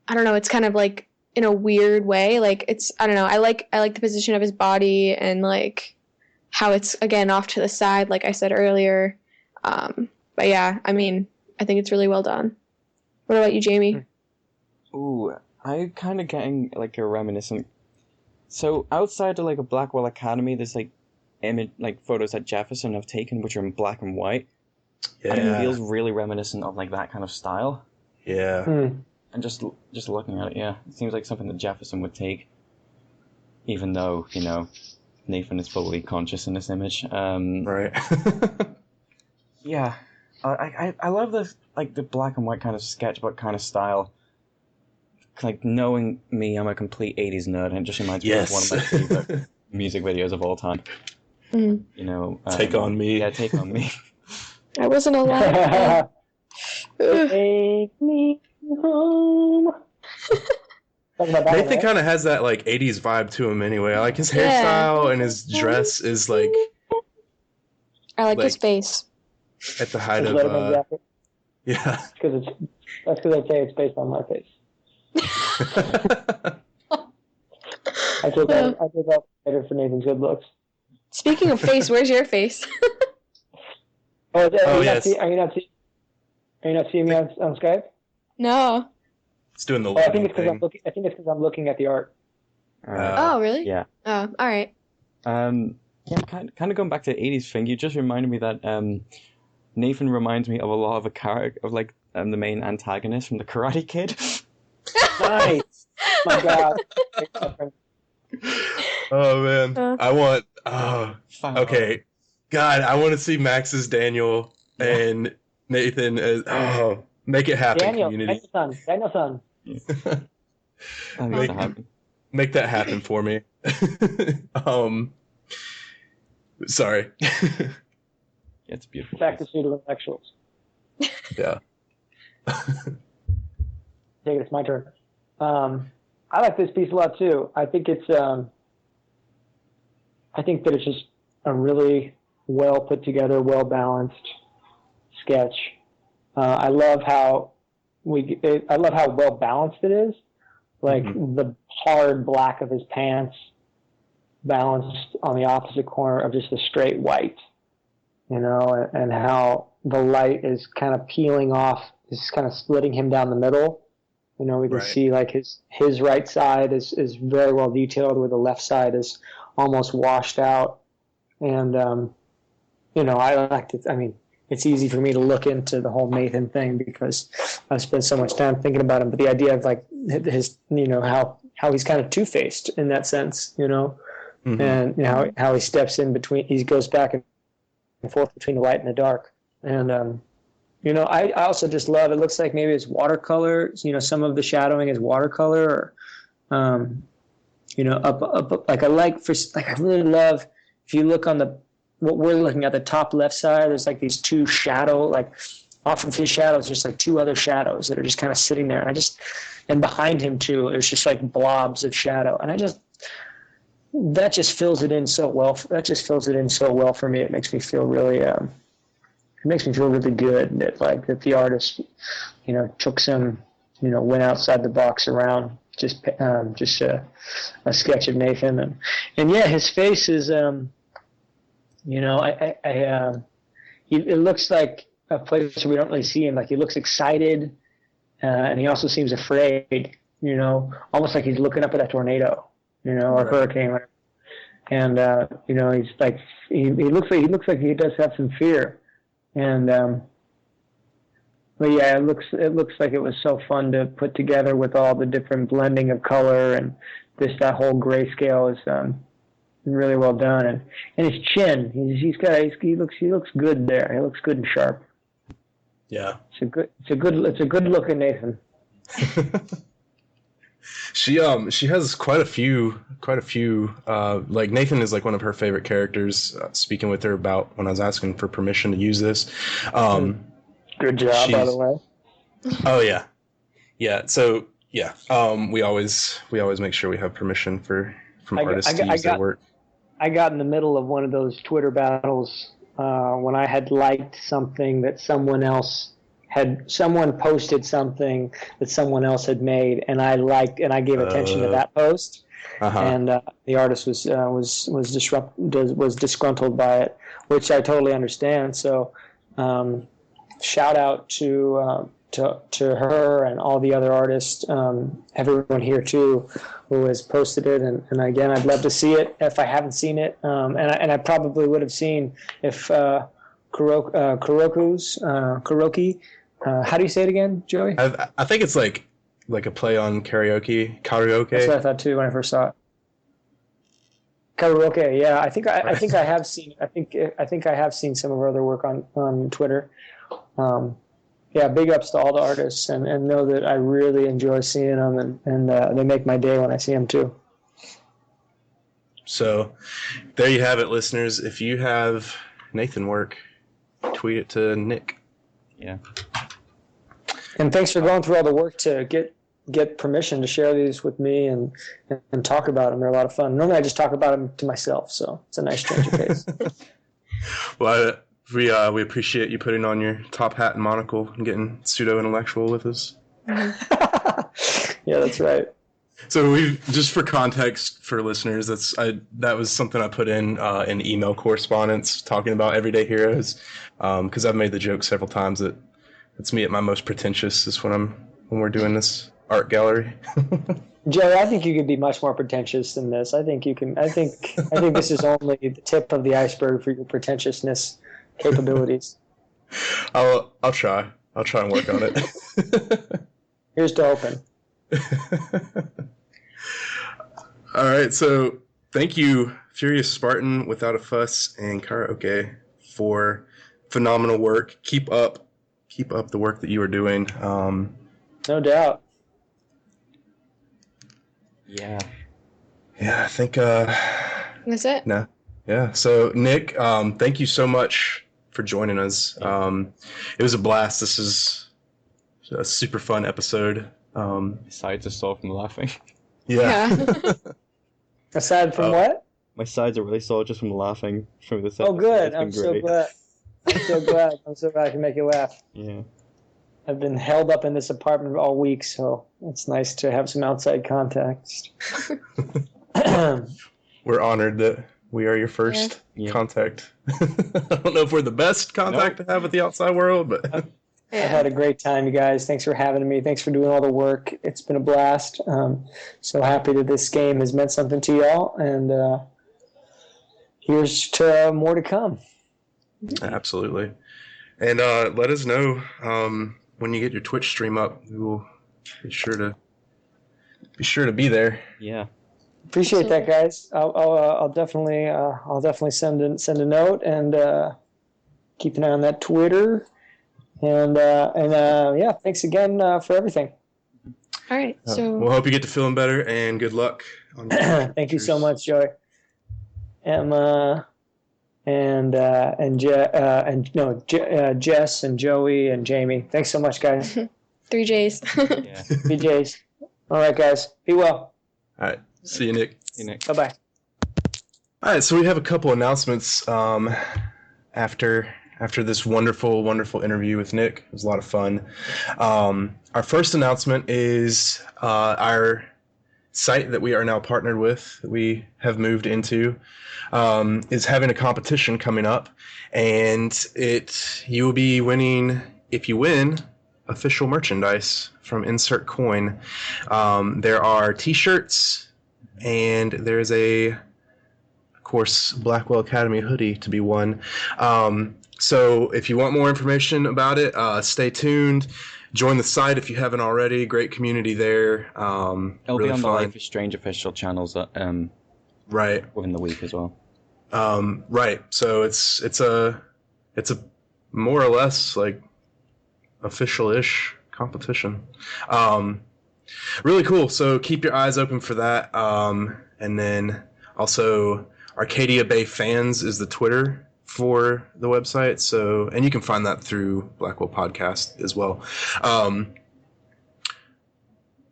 I don't know, it's kind of like in a weird way. Like I don't know. I like the position of his body and like how it's again off to the side, like I said earlier. But yeah, I mean, I think it's really well done. What about you, Jamie? Ooh, I'm kind of getting like a reminiscent. So outside of like a Blackwell Academy, there's like photos that Jefferson have taken, which are in black and white. Yeah. And it feels really reminiscent of like that kind of style. Yeah. And just looking at it, yeah, it seems like something that Jefferson would take, even though Nathan is fully conscious in this image. Right. Yeah, I love the the black and white kind of sketchbook kind of style. Like, knowing me, I'm a complete 80s nerd, and it just reminds me of one of my favorite music videos of all time. Take on Me. Yeah, Take on Me. I wasn't alive. Take me home. Nathan kind of has that like 80s vibe to him anyway. I like his hairstyle and his dress is like... I like his face. At the height of... yeah. That's because I say it's based on my face. I take out credit for Nathan's good looks. Speaking of face, where's your face? Yes. Are you not seeing me on Skype? No. It's doing the. I think it's because I'm looking at the art. Oh, really? Yeah. Oh, all right. Yeah, kind of going back to the 80s thing. You just reminded me that Nathan reminds me of a lot of a character of like the main antagonist from the Karate Kid. Nice. My God. Oh man, I want. Okay, God, I want to see Max as Daniel and Nathan as. Oh, make it happen, community. Daniel-san. Make that happen for me. Sorry. It's beautiful. Back to pseudo-intellectuals. Yeah. Take it. It's my turn. I like this piece a lot too. I think it's. I think that it's just a really well put together, well balanced sketch. I love how well balanced it is. Like the hard black of his pants balanced on the opposite corner of just a straight white, and how the light is kind of peeling off, is kind of splitting him down the middle. We can see like his right side is very well detailed, where the left side is almost washed out. And, I like it. I mean, it's easy for me to look into the whole Nathan thing because I've spent so much time thinking about him. But the idea of like his, how how he's kind of two-faced in that sense, Mm-hmm. and how he steps in between, he goes back and forth between the light and the dark. And, I also just love, it looks like maybe it's watercolor, some of the shadowing is watercolor, or, up, like I really love, if you look on what we're looking at, the top left side, there's like these two off of his shadows, there's like two other shadows that are just kind of sitting there. And behind him too, there's just like blobs of shadow. And that just fills it in so well. That just fills it in so well for me. It makes me feel really, good that the artist, took some, went outside the box around just a sketch of Nathan. And yeah, his face is, it looks like a place where we don't really see him. Like he looks excited, and he also seems afraid, almost like he's looking up at a tornado, or hurricane. And he's like he looks like he does have some fear. And but yeah, it looks like it was so fun to put together with all the different blending of color, and that whole grayscale is really well done. And his chin, he looks good there. He looks good and sharp. Yeah, it's a good looking Nathan. She has quite a few like Nathan is like one of her favorite characters. Speaking with her about when I was asking for permission to use this. Good job, by the way. Oh yeah. So yeah, we always make sure we have permission from artists to use their work. I got in the middle of one of those Twitter battles when I had liked something that someone posted something that someone else had made, and I liked, and I gave attention to that post, and the artist was disgruntled by it, which I totally understand. So, shout out to her and all the other artists, everyone here too, who has posted it, and again, I'd love to see it if I haven't seen it, and I probably would have seen if Kuroki. How do you say it again, Joey? I think it's like a play on karaoke. That's what I thought too when I first saw it. Karaoke, yeah. I think I have seen. I think I have seen some of her other work on Twitter. Yeah, big ups to all the artists, and know that I really enjoy seeing them, and they make my day when I see them too. So, there you have it, listeners. If you have Nathan work, tweet it to Nik. Yeah. And thanks for going through all the work to get permission to share these with me and talk about them. They're a lot of fun. Normally I just talk about them to myself, so it's a nice change of pace. Well, we appreciate you putting on your top hat and monocle and getting pseudo-intellectual with us. Yeah, that's right. So just for context for listeners, that was something I put in email correspondence talking about everyday heroes, because I've made the joke several times that it's me at my most pretentious is when we're doing this art gallery. Joey, I think you could be much more pretentious than this. I think you can. I think this is only the tip of the iceberg for your pretentiousness capabilities. I'll try. I'll try and work on it. Here's to hoping. All right, so thank you, Furious Spartan, Without a Fuss, and Karaoke for phenomenal work. Keep up the work that you are doing. No doubt. Yeah, I think that's it. No. Yeah. So Nik, thank you so much for joining us. It was a blast. This is a super fun episode. My sides are sore from laughing. Yeah. Aside from what? My sides are really sore just from laughing through this episode. Oh, good. I'm so glad. I'm so glad I can make you laugh. Yeah. I've been held up in this apartment all week, so it's nice to have some outside context. We're honored that we are your first contact. I don't know if we're the best contact to have with the outside world, but... I had a great time, you guys. Thanks for having me. Thanks for doing all the work. It's been a blast. So happy that this game has meant something to y'all, and here's to more to come. Absolutely. And let us know when you get your Twitch stream up. We will be sure be sure to be there. Yeah. Appreciate that, guys. I'll definitely send a note and keep an eye on that Twitter. And yeah, thanks again for everything. All right. So we'll hope you get to feeling better, and good luck. On your Thank you so much, Joey. Emma Jess and Joey and Jamie. Thanks so much, guys. 3 J's. Yeah. 3 J's. All right, guys. Be well. All right. See you, Nick. See you, Nick. Bye-bye. All right. So we have a couple announcements after this wonderful, wonderful interview with Nick. It was a lot of fun. Our first announcement is our site that we are now partnered with, that we have moved into, is having a competition coming up, and you will be winning, if you win, official merchandise from Insert Coin. There are t-shirts, and there's of course, Blackwell Academy hoodie to be won. So if you want more information about it, stay tuned. Join the site if you haven't already. Great community there. It'll really be on fun. the Life is Strange official channels right within the week as well. Right. So it's a more or less like official-ish competition. Really cool. So keep your eyes open for that. And then also Arcadia Bay Fans is the Twitter for the website. So, and you can find that through Blackwell Podcast as well.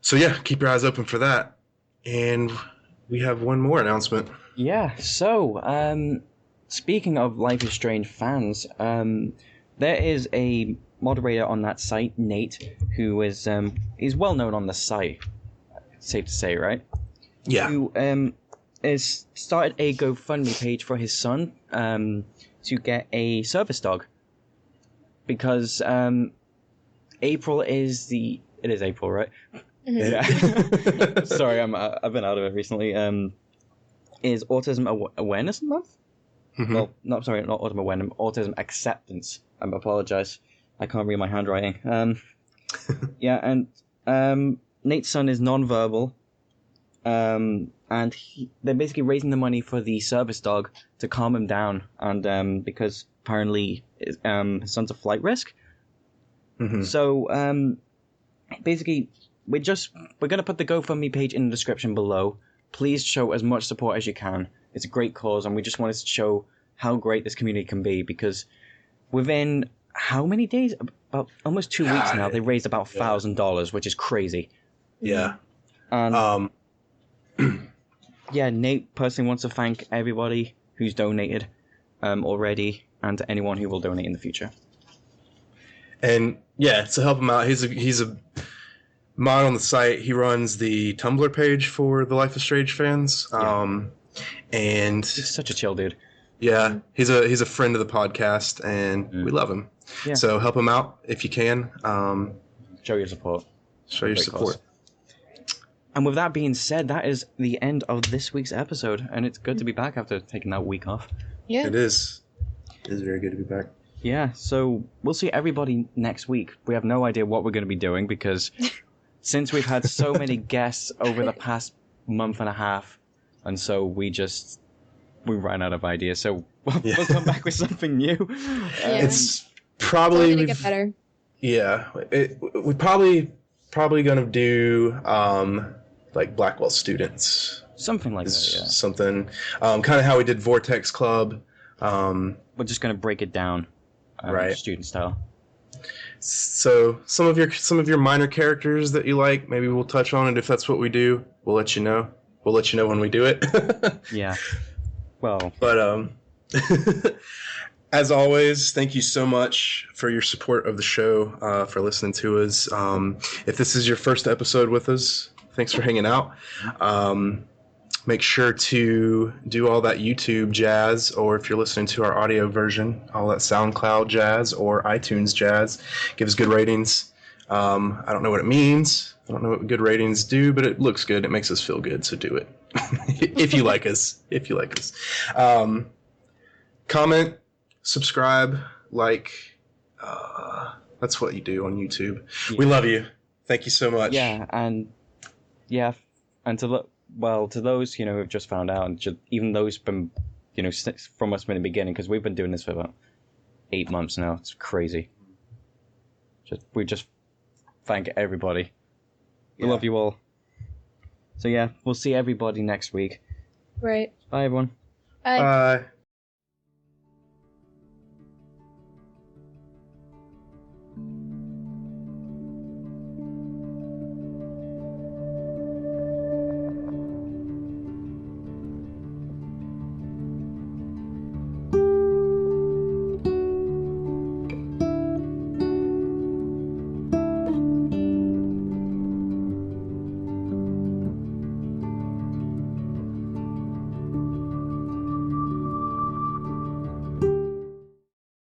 So yeah, keep your eyes open for that. And we have one more announcement. Yeah. So, speaking of Life is Strange fans, there is a moderator on that site, Nate, who is he's well known on the site. Safe to say, right? Yeah. Who has started a GoFundMe page for his son to get a service dog, because April is it is April, right? Yeah. Sorry, I've been out of it recently. Is Autism Awareness Month? Mm-hmm. Well, not Autism Awareness, Autism Acceptance. I apologize. I can't read my handwriting. Yeah, and Nate's son is nonverbal. And they're basically raising the money for the service dog to calm him down, and because apparently his son's a flight risk. Mm-hmm. So basically, we're gonna put the GoFundMe page in the description below. Please show as much support as you can. It's a great cause, and we just wanted to show how great this community can be, because within how many days? About almost 2 weeks now, they raised about $1,000, which is crazy. Yeah. And yeah, Nate personally wants to thank everybody who's donated already, and to anyone who will donate in the future. And yeah, to help him out, he's a mod on the site. He runs the Tumblr page for the Life is Strange fans. And he's such a chill dude. Yeah, he's a friend of the podcast, and we love him. Yeah. So help him out if you can. Show your support. Show your support. Cause. And with that being said, that is the end of this week's episode, and it's good to be back after taking that week off. Yeah. It is. It is very good to be back. Yeah, so we'll see everybody next week. We have no idea what we're going to be doing, because since we've had so many guests over the past month and a half, and so we ran out of ideas, so we'll come back with something new. It's probably going to get better. Yeah, we probably going to do like Blackwell students. Something like that, yeah. Something, kind of how we did Vortex Club. We're just going to break it down, right, student style. So some of your minor characters that you like, maybe we'll touch on it. If that's what we do, we'll let you know. We'll let you know when we do it. Yeah. Well. But as always, thank you so much for your support of the show, for listening to us. If this is your first episode with us, thanks for hanging out. Make sure to do all that YouTube jazz, or if you're listening to our audio version, all that SoundCloud jazz or iTunes jazz. Give us good ratings. I don't know what it means. I don't know what good ratings do, but it looks good. It makes us feel good, so do it. If you like us. If you like us. Comment, subscribe, like. That's what you do on YouTube. Yeah. We love you. Thank you so much. Yeah, and yeah, And to those who've just found out, and even those been from us from the beginning, because we've been doing this for about 8 months now. It's crazy. We just thank everybody. We love you all. So yeah, we'll see everybody next week. Right. Bye everyone. Bye. Bye.